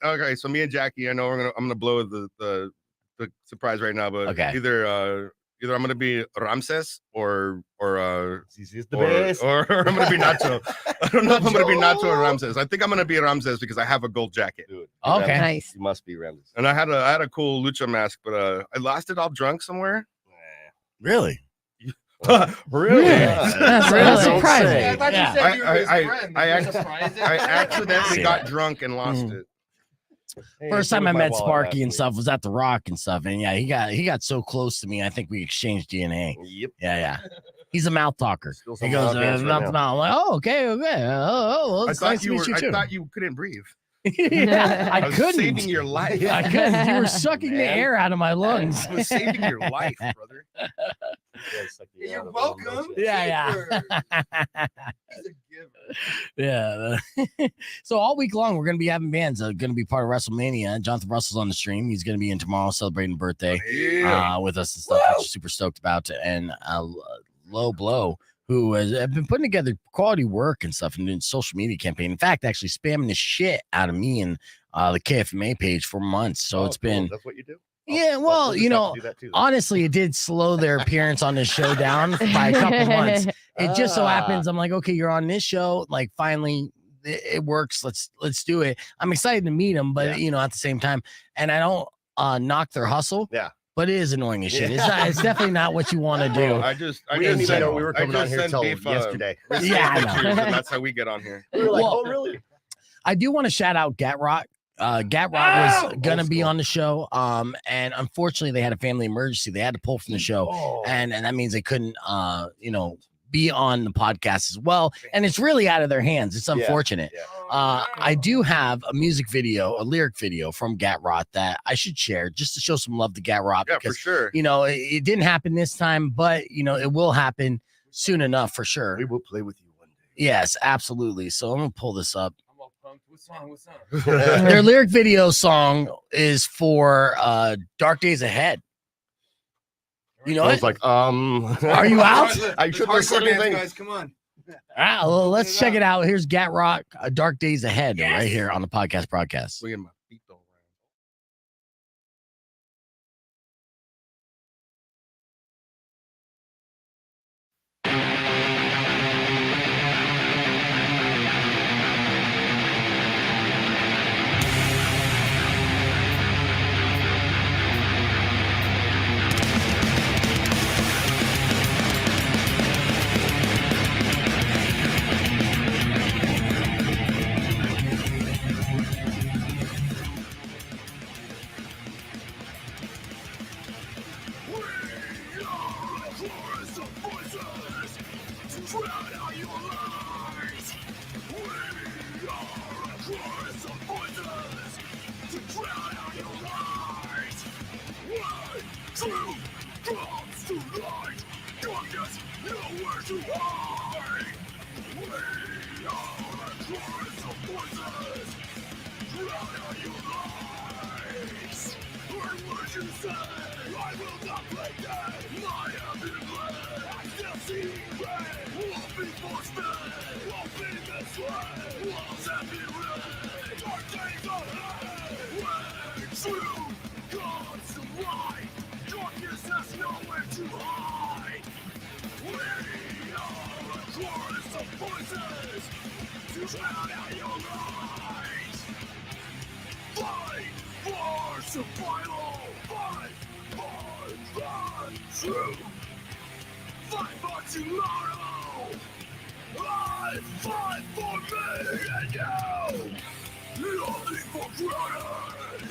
Speaker 9: Okay, so me and Jackie, I know I'm gonna blow the surprise right now, but either I'm gonna be Ramses or I'm gonna be Nacho. I don't know if I'm gonna be Nacho or Ramses. I think I'm gonna be Ramses because I have a gold jacket.
Speaker 8: Dude,
Speaker 3: okay,
Speaker 4: nice.
Speaker 8: You must be Ramses.
Speaker 9: And I had a cool lucha mask, but I lost it all drunk somewhere.
Speaker 3: Really?
Speaker 9: Really?
Speaker 4: That's surprising.
Speaker 11: I thought you said you were his friend.
Speaker 9: I accidentally got drunk and lost it.
Speaker 3: First time I met Sparky and stuff was at the Rock and stuff, and yeah, he got so close to me. I think we exchanged DNA.
Speaker 8: Yep.
Speaker 3: Yeah. He's a mouth talker. He goes,
Speaker 8: right
Speaker 3: I'm like, oh, okay. Oh,
Speaker 9: I
Speaker 3: it's nice to meet you too.
Speaker 9: I thought you couldn't breathe.
Speaker 3: Yeah, I
Speaker 9: was
Speaker 3: couldn't.
Speaker 9: saving your life.
Speaker 3: I couldn't. You were sucking the air out of my lungs.
Speaker 9: I was saving your life, brother.
Speaker 11: You're welcome.
Speaker 3: Yeah. Yeah. So all week long, we're going to be having bands going to be part of Russelmania. Jonathan Russell's on the stream. He's going to be in tomorrow celebrating birthday with us and stuff, which we're super stoked about. And Low Blow, who has been putting together quality work and stuff and doing social media campaign. In fact, actually spamming the shit out of me and the KFMA page for months. So it's been.
Speaker 8: That's what you do?
Speaker 3: Yeah, well, honestly, it did slow their appearance on this show down by a couple months. It just so happens I'm like, okay, you're on this show. Like, finally, it works. Let's do it. I'm excited to meet them, but at the same time, and I don't knock their hustle.
Speaker 8: Yeah.
Speaker 3: But it is annoying as shit. It's definitely not what you want to do.
Speaker 9: I just
Speaker 8: didn't even know we were coming on here until yesterday.
Speaker 3: Yeah, I know.
Speaker 9: And that's how we get on here.
Speaker 8: We were like, oh, really?
Speaker 3: I do want to shout out Gat Rock. Gat Rock was gonna be on the show, and unfortunately they had a family emergency. They had to pull from the show, and that means they couldn't, be on the podcast as well. And it's really out of their hands. It's unfortunate. I do have a lyric video from Gat Rock that I should share just to show some love to Gat Rock.
Speaker 9: Yeah,
Speaker 3: because,
Speaker 9: for sure.
Speaker 3: It didn't happen this time, but it will happen soon enough for sure.
Speaker 8: We will play with you one day.
Speaker 3: Yes, absolutely. So I'm gonna pull this up.
Speaker 11: What song?
Speaker 3: Their lyric video song is for Dark Days Ahead. You know,
Speaker 8: I was like,
Speaker 3: are you out?
Speaker 8: I should have said anything.
Speaker 11: Guys, come on.
Speaker 3: All right, well, let's check it out. Here's Gat Rock, Dark Days Ahead, right here on the podcast broadcast.
Speaker 9: Look at my feet though.
Speaker 13: Drown out your life.
Speaker 1: survival. Fight for the truth. Fight for tomorrow. I fight for me and you. Nothing for granted.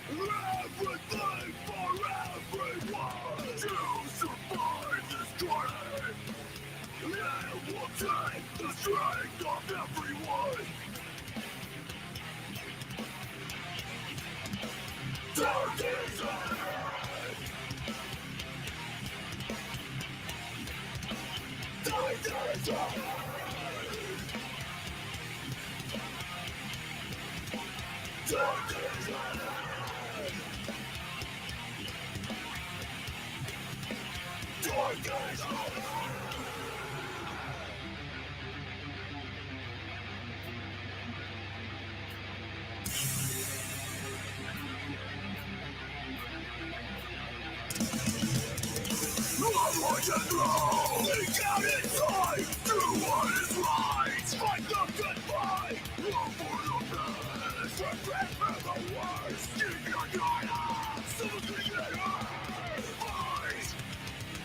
Speaker 1: Everything for everyone. To survive this journey. It will take the strength of everyone. Dark is ahead. Dark is ahead. Dark is ahead. Dark is ahead. Watch it through. Leak out inside. Do what is right. Fight the good fight. Look for the best. Prepare for the worst. Keep your guard up. Something get hurt. Fight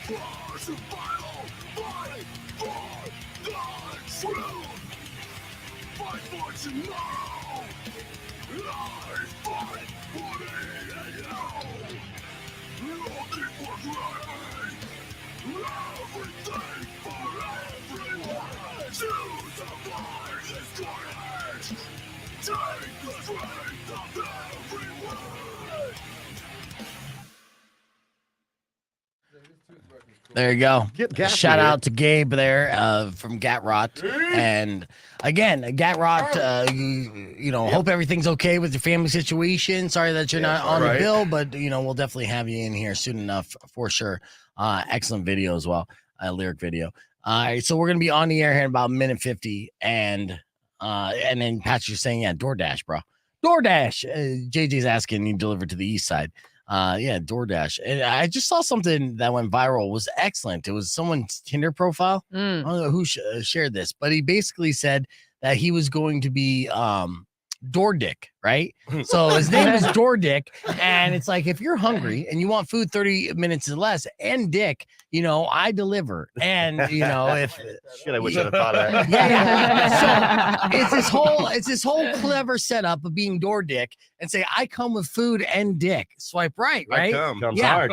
Speaker 1: for survival. Fight for the truth. Fight for tomorrow. I fight for me and you. Nothing for granted. Everything for everyone. To survive this carnage. Take the strength of everyone.
Speaker 3: There you go.
Speaker 8: Gat
Speaker 3: Shout
Speaker 8: here.
Speaker 3: out to Gabe there from Gatrot. And again, Gatrot, you know, hope everything's okay with your family situation. Sorry that you're not on the bill, but, you know, we'll definitely have you in here soon enough for sure. Excellent video as well, lyric video. All right, so we're going to be on the air here in about a minute 50. And then Patrick's saying, yeah, DoorDash, bro. DoorDash. JJ's asking you delivered to the east side. Yeah, DoorDash. And I just saw something that went viral. It was excellent. It was someone's Tinder profile. I don't know who shared this, but he basically said that he was going to be Door Dick, right? So his name is Door Dick, and it's like if you're hungry and you want food 30 minutes or less and dick, you know, I deliver. And you know, if
Speaker 8: shit, I wish I'd have thought of that.
Speaker 3: Yeah. So it's this whole clever setup of being Door Dick and say I come with food and dick. Swipe right, right?
Speaker 9: Comes
Speaker 3: yeah.
Speaker 9: hard.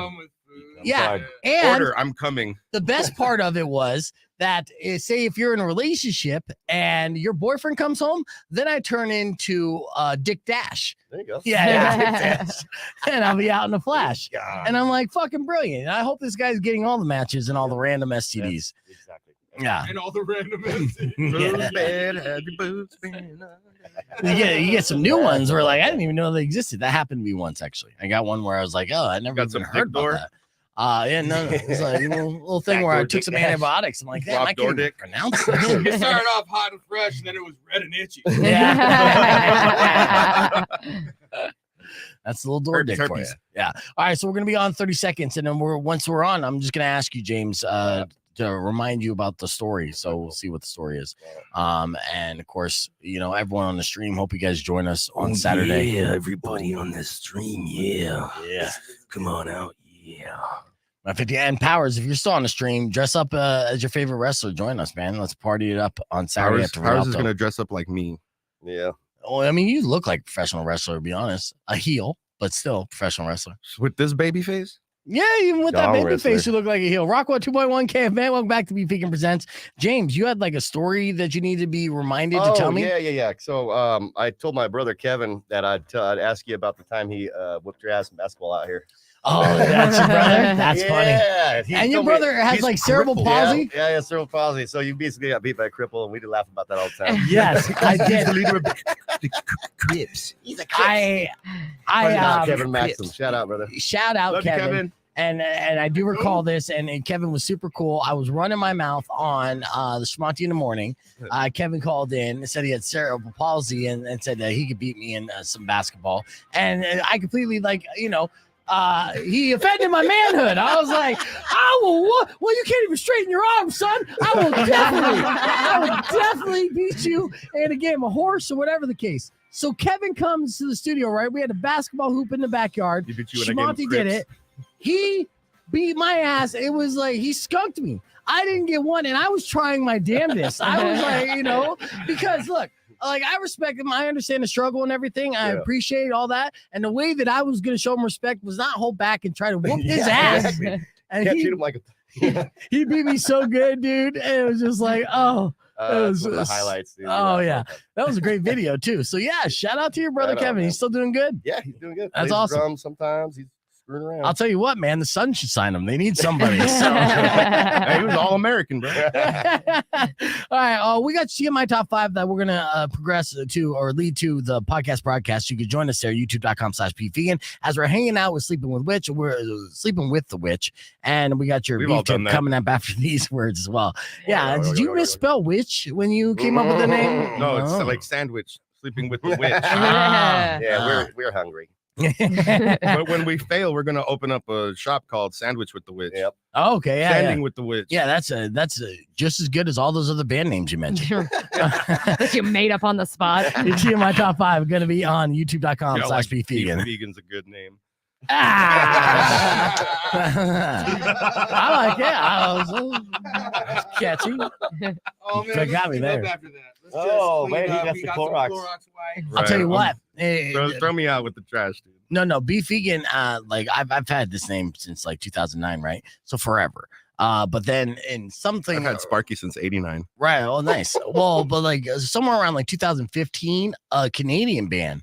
Speaker 3: Yeah. And
Speaker 9: Order, I'm coming.
Speaker 3: the best part of it was that say if you're in a relationship and your boyfriend comes home, then I turn into Dick Dash.
Speaker 8: There you go.
Speaker 3: Yeah, Dick Dash. And I'll be out in a flash. And I'm like, fucking brilliant. And I hope this guy's getting all the matches and all the random STDs.
Speaker 8: Yeah, exactly.
Speaker 3: Yeah.
Speaker 11: And all the random
Speaker 3: You get some new ones where like I didn't even know they existed. That happened to me once actually. I got one where I was like, oh, I never even heard about that. Yeah, no, it's like a little thing where I took some antibiotics. I'm like, damn, I can't even pronounce it.
Speaker 11: It started off hot and fresh, and then it was red and itchy.
Speaker 3: Yeah. That's a little door dick for you.
Speaker 9: Herpes.
Speaker 3: Yeah. All right, so we're gonna be on 30 seconds, and then once we're on, I'm just gonna ask you, James, to remind you about the story. So we'll see what the story is. And of course, you know, everyone on the stream, hope you guys join us on Saturday.
Speaker 1: Yeah, everybody on this stream. Yeah. Come on out. Yeah.
Speaker 3: 50 and Powers, if you're still on the stream, dress up as your favorite wrestler. Join us, man. Let's party it up on Saturday at the
Speaker 9: Powers is
Speaker 3: Rialto.
Speaker 9: gonna dress up like me.
Speaker 8: Yeah.
Speaker 3: Oh, I mean, you look like a professional wrestler, to be honest. A heel, but still professional wrestler.
Speaker 9: With this baby face?
Speaker 3: Yeah, even with that
Speaker 8: Dog
Speaker 3: baby
Speaker 8: wrestler.
Speaker 3: face, you look like a heel. Rockwell 2.1 KF, man. Welcome back to Be Pekin Presents. James, you had like a story that you need to be reminded to tell me?
Speaker 8: Yeah. So I told my brother Kevin that I'd ask you about the time he whooped your ass in basketball out here.
Speaker 3: Oh, that's your brother? That's funny.
Speaker 8: Yeah. he
Speaker 3: And your
Speaker 8: told me
Speaker 3: brother has
Speaker 8: he's
Speaker 3: like cerebral
Speaker 8: crippled.
Speaker 3: palsy?
Speaker 8: Yeah, cerebral palsy. So you basically got beat by a cripple, and we did laugh about that all the time.
Speaker 3: Yes, I did.
Speaker 1: The Crips.
Speaker 8: He's a Kevin Maxim. Shout out, brother.
Speaker 3: Shout out,
Speaker 9: Love you,
Speaker 3: Kevin.
Speaker 9: Kevin.
Speaker 3: And I do recall this, and Kevin was super cool. I was running my mouth on the Schmonty in the morning. Kevin called in and said he had cerebral palsy and said that he could beat me in some basketball. And I completely, like, you know, he offended my manhood. I was like, I will. Well, you can't even straighten your arms, son. I will definitely beat you in a game of horse or whatever the case. So Kevin comes to the studio, right? We had a basketball hoop in the backyard.
Speaker 9: He beat you in a game of
Speaker 3: Shmonty did
Speaker 9: crips.
Speaker 3: it. He beat my ass. It was like he skunked me. I didn't get one, and I was trying my damnedest. I was like, because look, like I respect him. I understand the struggle and everything. I appreciate all that. And the way that I was going to show him respect was not hold back and try to whoop his ass. And
Speaker 8: Can't treat him like a.
Speaker 3: he beat me so good, dude. And it was just like, oh.
Speaker 8: It was the highlights, dude.
Speaker 3: Oh yeah, that was a great video too. So yeah, shout out to your brother Kevin. He's still doing good.
Speaker 8: Yeah, he's doing good.
Speaker 3: That's
Speaker 8: Plays
Speaker 3: awesome.
Speaker 8: Drums sometimes he's screwing around.
Speaker 3: I'll tell you what, man, the Sun should sign him. They need somebody. So.
Speaker 9: Hey, he was all American, bro.
Speaker 3: All right, we got TMI Top 5 that we're gonna progress to or lead to the podcast broadcast. You can join us there, youtube.com/pvegan. As we're hanging out with Sleeping with Witch, we're sleeping with the witch, and we got your
Speaker 9: We've all
Speaker 3: beef tip
Speaker 9: done that.
Speaker 3: coming up after these words as well. Yeah, did you misspell witch when you came up with the name?
Speaker 9: No, it's like sandwich. Sleeping with the witch.
Speaker 8: Yeah, we're hungry.
Speaker 9: But when we fail, we're gonna open up a shop called Sandwich with the Witch.
Speaker 8: Yep.
Speaker 3: Oh, okay, yeah,
Speaker 9: Standing
Speaker 3: yeah.
Speaker 9: with the Witch.
Speaker 3: Yeah, that's just as good as all those other band names you mentioned.
Speaker 4: That you made up on the spot.
Speaker 3: Your TMI Top 5 going to be on
Speaker 9: Yeah, like
Speaker 3: youtube.com/beefvegan.
Speaker 9: Vegan's a good name.
Speaker 3: I like it. I was catchy.
Speaker 11: Oh man,
Speaker 3: That got me
Speaker 11: let's clean up
Speaker 3: there.
Speaker 11: after that. Let's
Speaker 8: Oh,
Speaker 11: just clean
Speaker 8: man, he
Speaker 11: up.
Speaker 8: got
Speaker 11: We
Speaker 8: the
Speaker 11: got some
Speaker 8: Clorox.
Speaker 11: wipes.
Speaker 3: I'll tell you
Speaker 9: Right.
Speaker 3: what.
Speaker 9: Throw me out with the trash, dude.
Speaker 3: No, Beef Vegan. Like I've had this name since like 2009, right? So forever. But then in something
Speaker 9: I've had Sparky since '89.
Speaker 3: right. Oh, nice. Well, but like somewhere around like 2015, a Canadian band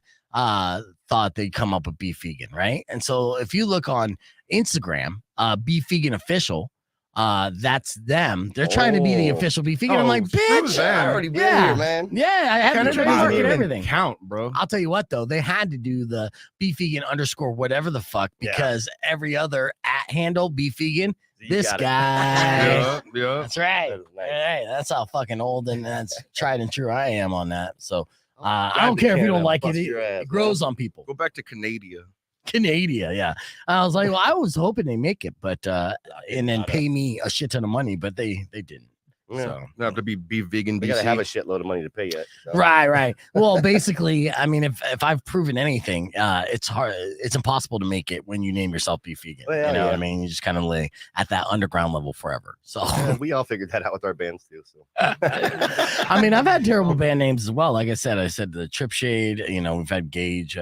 Speaker 3: thought they'd come up with Beef Vegan, right? And so if you look on Instagram, Beef Vegan Official, that's them. They're trying to be the
Speaker 8: Oh.
Speaker 3: official Beef Vegan. I'm
Speaker 9: Oh,
Speaker 3: like,
Speaker 9: screw
Speaker 3: bitch.
Speaker 9: them.
Speaker 8: I already been
Speaker 3: Yeah.
Speaker 8: here, man.
Speaker 3: Yeah, I have the
Speaker 9: Canada
Speaker 3: trademark
Speaker 9: doesn't
Speaker 3: and
Speaker 9: even
Speaker 3: everything.
Speaker 9: count, bro.
Speaker 3: I'll tell you what, though, they had to do the Beef Vegan _ whatever the fuck because every other @ handle Beef Vegan, this
Speaker 8: got it.
Speaker 3: guy.
Speaker 9: Yeah.
Speaker 3: That's right.
Speaker 8: That is nice.
Speaker 3: Hey, that's how fucking old and that's tried and true I am on that. So I
Speaker 8: Drive
Speaker 3: don't
Speaker 8: to
Speaker 3: care if you
Speaker 8: Canada,
Speaker 3: don't like
Speaker 8: bust
Speaker 3: it.
Speaker 8: your ass,
Speaker 3: It grows on people.
Speaker 9: Go back to Canada.
Speaker 3: Canada, yeah. I was like, well, I was hoping they make it, but and then pay me a shit ton of money, but they didn't.
Speaker 8: Yeah.
Speaker 3: So
Speaker 9: You have to be vegan.
Speaker 8: We
Speaker 9: BC.
Speaker 8: gotta have a shitload of money to pay yet. So.
Speaker 3: right. Well, basically, I mean, if I've proven anything, it's hard. It's impossible to make it when you name yourself Beef Vegan.
Speaker 8: Well,
Speaker 3: you know
Speaker 8: yeah.
Speaker 3: what I mean? You just kind of lay at that underground level forever. So,
Speaker 8: Yeah, we all figured that out with our bands too. So
Speaker 3: I mean, I've had terrible band names as well. Like I said the Trip Shade. You know, we've had Gauge.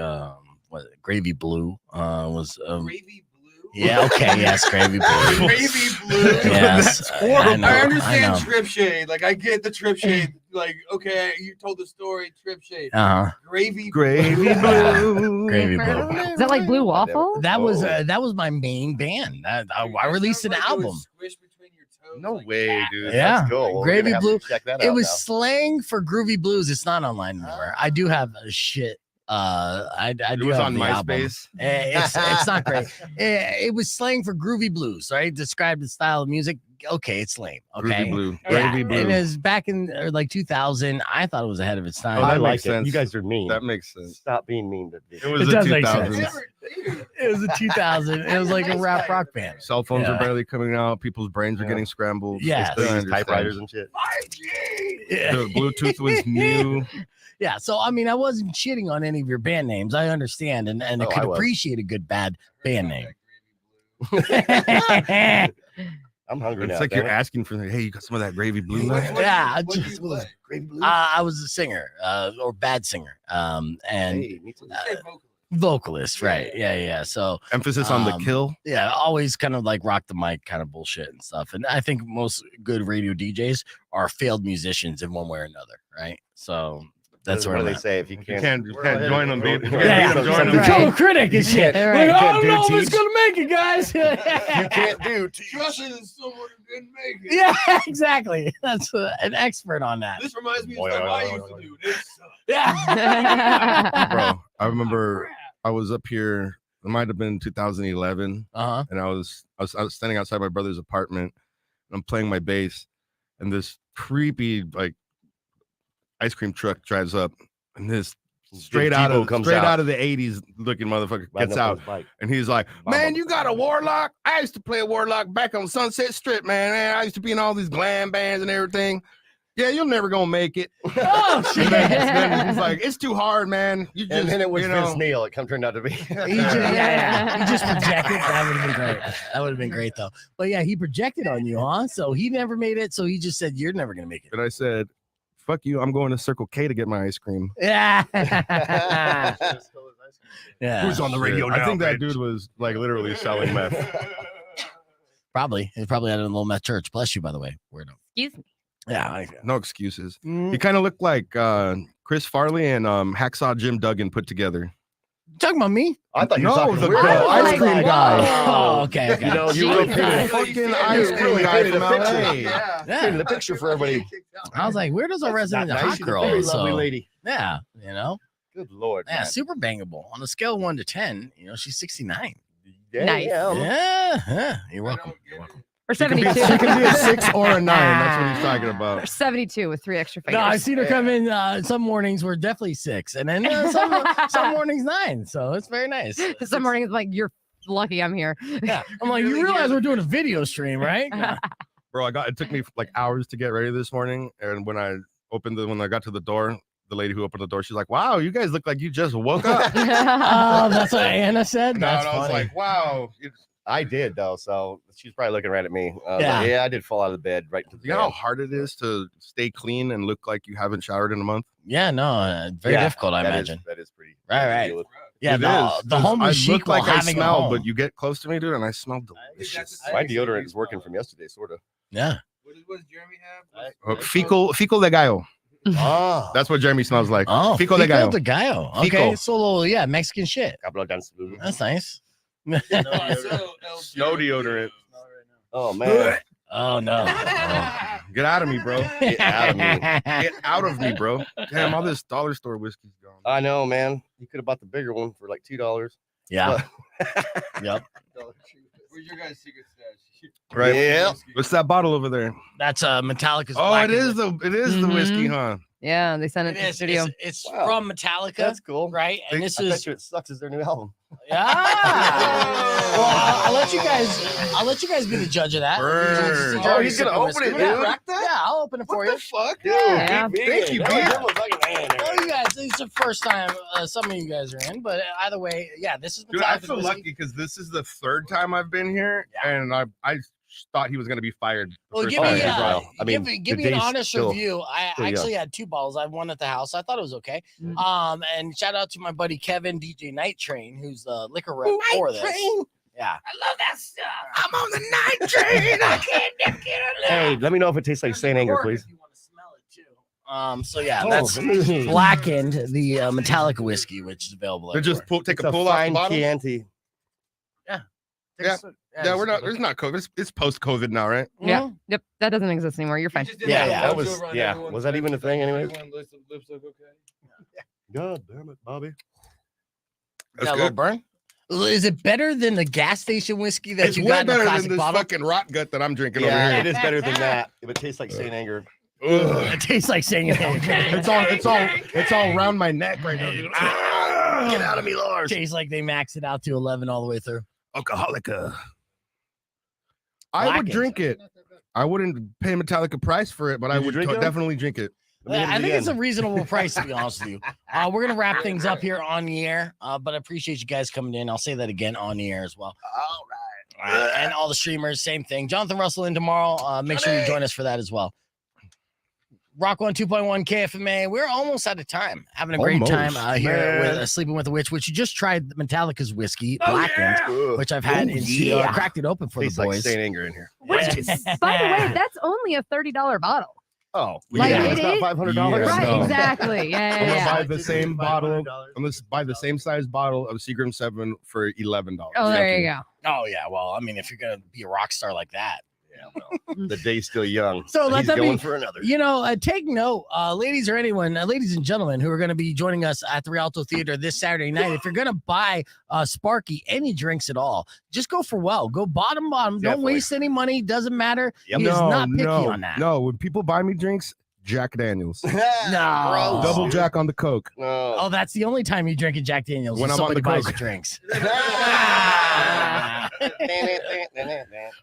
Speaker 3: Gravy Blue was.
Speaker 11: Gravy blue.
Speaker 3: Yeah. Okay. Yes. Gravy Blue.
Speaker 11: Gravy blue.
Speaker 3: Yes. I know,
Speaker 11: I understand
Speaker 3: know.
Speaker 11: Trip Shade. Like I get the Trip Shade. Like okay, you told the story. Trip Shade.
Speaker 3: Uh huh.
Speaker 11: Gravy.
Speaker 9: Gravy blue.
Speaker 3: Gravy Blue.
Speaker 4: Is that like Blue Waffle?
Speaker 3: That was my main band. I released an album.
Speaker 9: No way, dude.
Speaker 3: Yeah.
Speaker 8: let's go. We're
Speaker 3: Gravy
Speaker 8: gonna have
Speaker 3: Blue.
Speaker 8: to check that
Speaker 3: It
Speaker 8: out
Speaker 3: was
Speaker 8: now.
Speaker 3: slang for groovy blues. It's not online anymore. I do have a shit. I
Speaker 9: It
Speaker 3: do
Speaker 9: was
Speaker 3: have
Speaker 9: on
Speaker 3: the album.
Speaker 9: MySpace.
Speaker 3: It's not great. It was slang for groovy blues, right? Described the style of music. Okay, it's lame. Okay,
Speaker 9: Groovy blue.
Speaker 3: Yeah,
Speaker 9: Gravy blue.
Speaker 3: It is back in like 2000. I thought it was ahead of its time.
Speaker 9: Oh, that
Speaker 8: I like
Speaker 9: makes
Speaker 8: it.
Speaker 9: sense.
Speaker 8: You guys are mean.
Speaker 9: That makes sense.
Speaker 8: Stop being mean to me.
Speaker 9: It was
Speaker 3: It
Speaker 9: the
Speaker 3: does make sense.
Speaker 9: 2000s.
Speaker 3: It was a 2000. It was like a rap rock band.
Speaker 9: Cell phones
Speaker 3: Yeah.
Speaker 9: are barely coming out. People's brains are getting scrambled.
Speaker 3: Yeah.
Speaker 9: Still
Speaker 8: Still use
Speaker 9: understand.
Speaker 8: typewriters and shit.
Speaker 3: Yeah.
Speaker 9: The Bluetooth was new.
Speaker 3: Yeah, so I mean, I wasn't shitting on any of your band names. I understand and I
Speaker 8: Oh,
Speaker 3: could
Speaker 8: I was.
Speaker 3: appreciate a good bad band name.
Speaker 8: I'm hungry
Speaker 9: It's
Speaker 8: now.
Speaker 9: like
Speaker 8: damn
Speaker 9: you're
Speaker 8: it.
Speaker 9: asking for, hey, you got some of that gravy blue left?
Speaker 3: Yeah,
Speaker 11: What do you play?
Speaker 8: Gravy blue?
Speaker 3: I was a singer, or bad singer, and
Speaker 8: Hey, me too.
Speaker 3: vocalist, right? Yeah. So
Speaker 9: Emphasis on the kill.
Speaker 3: yeah, always kind of like rock the mic, kind of bullshit and stuff. And I think most good radio DJs are failed musicians in one way or another, right? So that's
Speaker 8: what
Speaker 3: where
Speaker 8: they
Speaker 3: I'm at.
Speaker 8: say. If you
Speaker 9: You
Speaker 8: can't,
Speaker 9: can't join them, dude.
Speaker 3: Yeah,
Speaker 9: Join them.
Speaker 3: Become a critic and shit.
Speaker 4: Yeah,
Speaker 3: Like,
Speaker 4: right.
Speaker 3: I don't
Speaker 8: do
Speaker 3: know if it's
Speaker 8: teach.
Speaker 3: gonna make it, guys.
Speaker 8: you can't do.
Speaker 11: Trust in someone who didn't make it.
Speaker 3: Yeah, exactly. That's an expert on that.
Speaker 11: This reminds me of stuff I used to do. This sucks.
Speaker 3: Yeah.
Speaker 9: Bro, I remember I was up here. It might have been 2011,
Speaker 3: Uh-huh.
Speaker 9: and I was standing outside my brother's apartment. And I'm playing my bass, and this creepy like ice cream truck drives up, and this straight out of
Speaker 8: comes
Speaker 9: out of the 80s looking motherfucker gets out, and he's like, man, you got a Warlock? I used to play a Warlock back on Sunset Strip, man. I used to be in all these glam bands and everything. Yeah, you're never gonna make it.
Speaker 3: Oh shit!
Speaker 9: Then he's like, it's too hard, man. You just,
Speaker 8: and then it was Vince Neil. It turned out to be.
Speaker 3: He just projected. That would have been great. That would have been great though. But yeah, he projected on you, huh? So he never made it. So he just said, "You're never gonna make it."
Speaker 9: And I said, "Fuck you! I'm going to Circle K to get my ice cream."
Speaker 3: Yeah.
Speaker 9: Yeah.
Speaker 3: Who's on the radio now?
Speaker 9: I think that dude was like literally selling meth.
Speaker 3: Probably. He probably had a little meth church. Bless you, by the way. Weirdo.
Speaker 4: Excuse me.
Speaker 3: Yeah.
Speaker 9: No excuses. He kind of looked like Chris Farley and Hacksaw Jim Duggan put together.
Speaker 3: You talking about me?
Speaker 8: I thought you were talking
Speaker 9: the
Speaker 8: weirdo.
Speaker 9: ice cream guy.
Speaker 3: Oh, okay.
Speaker 8: You know, you really painted
Speaker 9: fucking ice cream guy from LA.
Speaker 8: Yeah. Painted the picture for everybody.
Speaker 3: I was like, Weirdo's a resident
Speaker 8: Not
Speaker 3: hot
Speaker 8: nice. She's a
Speaker 3: girl.
Speaker 8: very
Speaker 3: So,
Speaker 8: lovely lady.
Speaker 3: yeah, you know.
Speaker 8: Good Lord.
Speaker 3: Yeah,
Speaker 8: man.
Speaker 3: super bangable. On a scale of 1 to 10, you know, she's 69.
Speaker 8: Yeah,
Speaker 4: Nice.
Speaker 3: Yeah. You're welcome. You're welcome.
Speaker 4: Or
Speaker 9: She can
Speaker 4: 72.
Speaker 9: be a 6 or a 9. That's what he's talking
Speaker 4: Or
Speaker 9: about.
Speaker 4: 72 with 3 extra fingers.
Speaker 3: No, I've seen her come in. Some mornings were definitely 6, and then some mornings 9. So it's very nice.
Speaker 4: Some mornings like you're lucky I'm here.
Speaker 3: Yeah, I'm like, you realize we're doing a video stream, right? Yeah.
Speaker 9: Bro, it took me like hours to get ready this morning, and when I got to the door, the lady who opened the door, she's like, "Wow, you guys look like you just woke up."
Speaker 3: Oh, that's what Anna said.
Speaker 9: No,
Speaker 3: That's
Speaker 9: and I was
Speaker 3: funny.
Speaker 9: like, "Wow."
Speaker 8: I did though, so she's probably looking right at me.
Speaker 3: Yeah.
Speaker 8: Like, yeah, I did fall out of the bed right to the
Speaker 9: You know how
Speaker 8: bed.
Speaker 9: hard it is to stay clean and look like you haven't showered in a month?
Speaker 3: Yeah, no, very
Speaker 8: Yeah,
Speaker 3: difficult, I
Speaker 8: that
Speaker 3: imagine.
Speaker 8: that is pretty.
Speaker 3: Right.
Speaker 8: deal with-
Speaker 3: Yeah,
Speaker 9: It
Speaker 3: the
Speaker 9: is, 'cause
Speaker 3: homeless
Speaker 9: I
Speaker 3: chic
Speaker 9: look like
Speaker 3: while
Speaker 9: I
Speaker 3: having a
Speaker 9: smell,
Speaker 3: home.
Speaker 9: but you get close to me, dude, and I smell delicious.
Speaker 8: My deodorant is working from yesterday, sort of.
Speaker 3: Yeah.
Speaker 11: What does Jeremy have?
Speaker 9: Fecal de gallo.
Speaker 8: Ah,
Speaker 9: That's what Jeremy smells like.
Speaker 3: Oh,
Speaker 9: Fecal de gallo.
Speaker 3: de gallo. Okay,
Speaker 9: Fecal.
Speaker 3: so a little, yeah, Mexican shit.
Speaker 8: Cablo Danzulu.
Speaker 3: That's nice.
Speaker 9: Snow deodorant.
Speaker 8: Oh man.
Speaker 3: Oh no.
Speaker 9: Get out of me, bro.
Speaker 8: Get out of me.
Speaker 9: Get out of me, bro. Damn, all this dollar store whiskey's gone.
Speaker 8: I know, man. You could have bought the bigger one for like $2.
Speaker 3: Yeah. Yep.
Speaker 11: Where's your guys' secret stash?
Speaker 9: Right.
Speaker 8: Yeah.
Speaker 9: What's that bottle over there?
Speaker 3: That's Metallica's.
Speaker 9: Oh,
Speaker 3: Black
Speaker 9: it
Speaker 3: and
Speaker 9: is the whiskey,
Speaker 4: Mhm.
Speaker 9: huh?
Speaker 4: Yeah, they sent it
Speaker 3: It
Speaker 4: to the
Speaker 3: is.
Speaker 4: studio.
Speaker 3: It's
Speaker 8: Wow.
Speaker 3: from Metallica.
Speaker 8: That's cool.
Speaker 3: Right, and this
Speaker 8: I
Speaker 3: is
Speaker 8: bet you it sucks as their new album.
Speaker 3: yeah. Well, I'll let you guys be the judge of that.
Speaker 9: Burn.
Speaker 8: Oh, he's gonna open it, dude.
Speaker 3: Yeah, I'll open it for you.
Speaker 9: Fuck,
Speaker 8: Dude,
Speaker 4: Yeah.
Speaker 8: thank you,
Speaker 3: Yeah.
Speaker 8: dude.
Speaker 3: Well, you guys, it's the first time some of you guys are in, but either way, yeah, this is
Speaker 9: Dude, I
Speaker 3: Metallica's
Speaker 9: feel
Speaker 3: whiskey.
Speaker 9: lucky because this is the third time I've been here, and I thought he was gonna be fired. the
Speaker 3: Well,
Speaker 9: first
Speaker 3: give
Speaker 9: time.
Speaker 3: me,
Speaker 8: well, I mean,
Speaker 3: give
Speaker 8: the
Speaker 3: me an
Speaker 8: day's
Speaker 3: honest
Speaker 8: still
Speaker 3: review. I
Speaker 8: pretty
Speaker 3: actually had 2 bottles. I had one at the house. I thought it was okay.
Speaker 4: Mm.
Speaker 3: And shout out to my buddy Kevin, DJ Night Train, who's the liquor rep for this. Yeah.
Speaker 11: I love that stuff.
Speaker 9: I'm on the night train.
Speaker 11: I can't get it.
Speaker 8: Hey, let me know if it tastes like Saint Anger, please.
Speaker 3: If you want to smell it too. So yeah,
Speaker 8: Oh,
Speaker 3: that's
Speaker 8: mm.
Speaker 3: Blackened, the Metallica whiskey, which is available.
Speaker 9: They just
Speaker 3: everywhere.
Speaker 9: take
Speaker 8: It's
Speaker 9: a pull out the
Speaker 8: fine
Speaker 9: bottle.
Speaker 8: Chianti.
Speaker 9: Yeah, we're not. There's not COVID. It's post COVID now, right?
Speaker 4: Yeah.
Speaker 3: Mhm.
Speaker 4: Yep. That doesn't exist anymore. You're fine.
Speaker 3: Yeah,
Speaker 8: that was- yeah. Was that even a thing anyways?
Speaker 11: Lips look okay.
Speaker 8: God damn it, Bobby.
Speaker 9: That's
Speaker 3: Got a little
Speaker 9: good.
Speaker 3: burn. Is it better than the gas station whiskey that
Speaker 9: It's
Speaker 3: you
Speaker 9: way
Speaker 3: got in the
Speaker 9: better
Speaker 3: plastic
Speaker 9: than this
Speaker 3: bottle?
Speaker 9: fucking rot gut that I'm drinking
Speaker 8: Yeah,
Speaker 9: over
Speaker 8: it
Speaker 9: here.
Speaker 8: is better than that. If it tastes like Saint Anger.
Speaker 9: Ugh.
Speaker 3: It tastes like saying it.
Speaker 9: It's all around my neck right now. Dude.
Speaker 3: Get out of me, Lord. Tastes like they maxed it out to 11 all the way through.
Speaker 9: Alcoholica. I would
Speaker 3: Blackened.
Speaker 9: drink it. I wouldn't pay Metallica price for it, but I
Speaker 8: Would you
Speaker 9: would
Speaker 8: drink it?
Speaker 9: definitely drink it.
Speaker 3: I think it's a reasonable price, to be honest with you. We're going to wrap things up here on the air, but I appreciate you guys coming in. I'll say that again on the air as well. All right. And all the streamers, same thing. Jonathan Russell in tomorrow. Make sure you join us for that as well. Rock 102.1 KFMA. We're almost out of time. Having a great time here with Sleeping with the Witch, which you just tried Metallica's whiskey, Blackened, which I've had in studio. I cracked it open for
Speaker 8: Tastes
Speaker 3: the
Speaker 8: like
Speaker 3: boys.
Speaker 8: Saint Anger in here.
Speaker 4: By the way, that's only a $30 bottle.
Speaker 8: Oh,
Speaker 4: Like,
Speaker 8: yeah.
Speaker 4: it
Speaker 8: It's not
Speaker 4: is-
Speaker 8: $500.
Speaker 4: Right,
Speaker 9: No.
Speaker 4: exactly. Yeah,
Speaker 9: I'm
Speaker 4: yeah,
Speaker 9: gonna
Speaker 4: yeah.
Speaker 9: buy the same bottle. I'm gonna buy the same size bottle of Seagram 7 for $11.
Speaker 4: Oh, there you go.
Speaker 3: Oh, yeah. Well, I mean, if you're going to be a rock star like that.
Speaker 8: Yeah, well, the day's still young.
Speaker 3: So let
Speaker 8: he's
Speaker 3: that
Speaker 8: going
Speaker 3: be-
Speaker 8: for another.
Speaker 3: You know, take note, ladies or anyone, ladies and gentlemen who are going to be joining us at the Rialto Theater this Saturday night. If you're going to buy Sparky any drinks at all, just go for well. Go bottom. Don't
Speaker 8: Definitely.
Speaker 3: waste any money. Doesn't matter.
Speaker 8: Yep.
Speaker 3: He is
Speaker 9: No,
Speaker 3: not picky
Speaker 9: no,
Speaker 3: on that.
Speaker 9: no. When people buy me drinks, Jack Daniels.
Speaker 3: No.
Speaker 9: Double Jack on the Coke.
Speaker 8: No.
Speaker 3: Oh, that's the only time you drink a Jack Daniels
Speaker 9: When
Speaker 3: when
Speaker 9: I'm on
Speaker 3: somebody
Speaker 9: the
Speaker 3: buys
Speaker 9: Coke.
Speaker 3: you drinks.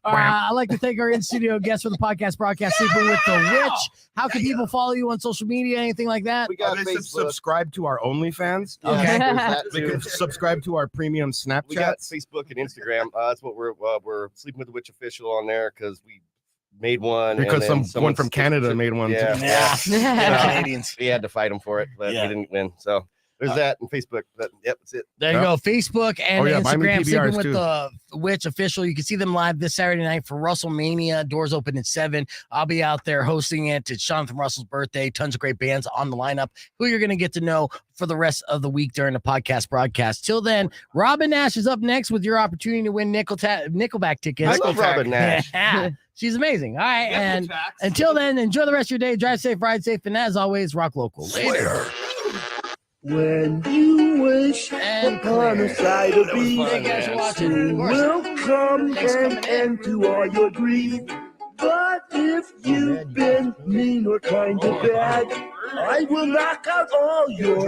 Speaker 8: All
Speaker 3: I'd like to thank our in-studio guest for the podcast broadcast, Sleeping with the Witch. How can people follow you on social media, anything like that?
Speaker 8: We got
Speaker 9: They
Speaker 8: Facebook.
Speaker 9: subscribe to our OnlyFans.
Speaker 3: Okay.
Speaker 8: There's that
Speaker 9: They
Speaker 8: too.
Speaker 9: can subscribe to our premium Snapchat.
Speaker 8: We got Facebook and Instagram. That's what we're Sleeping with the Witch official on there because we made one.
Speaker 9: Because
Speaker 8: and then
Speaker 9: someone from Canada made one.
Speaker 8: Yeah,
Speaker 9: too.
Speaker 3: Yeah.
Speaker 8: So,
Speaker 3: Canadians.
Speaker 8: we had to fight them for it, but
Speaker 3: Yeah.
Speaker 8: we didn't win. So there's that and Facebook. But yep, that's it.
Speaker 3: There you
Speaker 9: Yep.
Speaker 3: go. Facebook and
Speaker 9: Oh, yeah, buy me
Speaker 3: Instagram,
Speaker 9: PBRs
Speaker 3: Sleeping with
Speaker 9: too.
Speaker 3: the Witch official. You can see them live this Saturday night for Russelmania. Doors open at 7. I'll be out there hosting it. It's Jonathan Russell's birthday. Tons of great bands on the lineup who you're going to get to know for the rest of the week during the podcast broadcast. Till then, Robin Nash is up next with your opportunity to win Nickelback tickets.
Speaker 8: I love Robin Nash.
Speaker 3: Yeah, she's amazing. All right. And until then, enjoy the rest of your day. Drive safe, ride safe. And as always, rock local. Later.
Speaker 1: When you wish
Speaker 3: And
Speaker 1: upon
Speaker 3: clear.
Speaker 1: a side of
Speaker 3: That was
Speaker 1: beef,
Speaker 3: fun, Thank you guys for watching.
Speaker 1: soon
Speaker 3: Of course.
Speaker 1: will come
Speaker 3: Thanks for
Speaker 1: and
Speaker 3: coming in.
Speaker 1: end to all your grief. But if you've been mean or kind of bad, I will knock out all your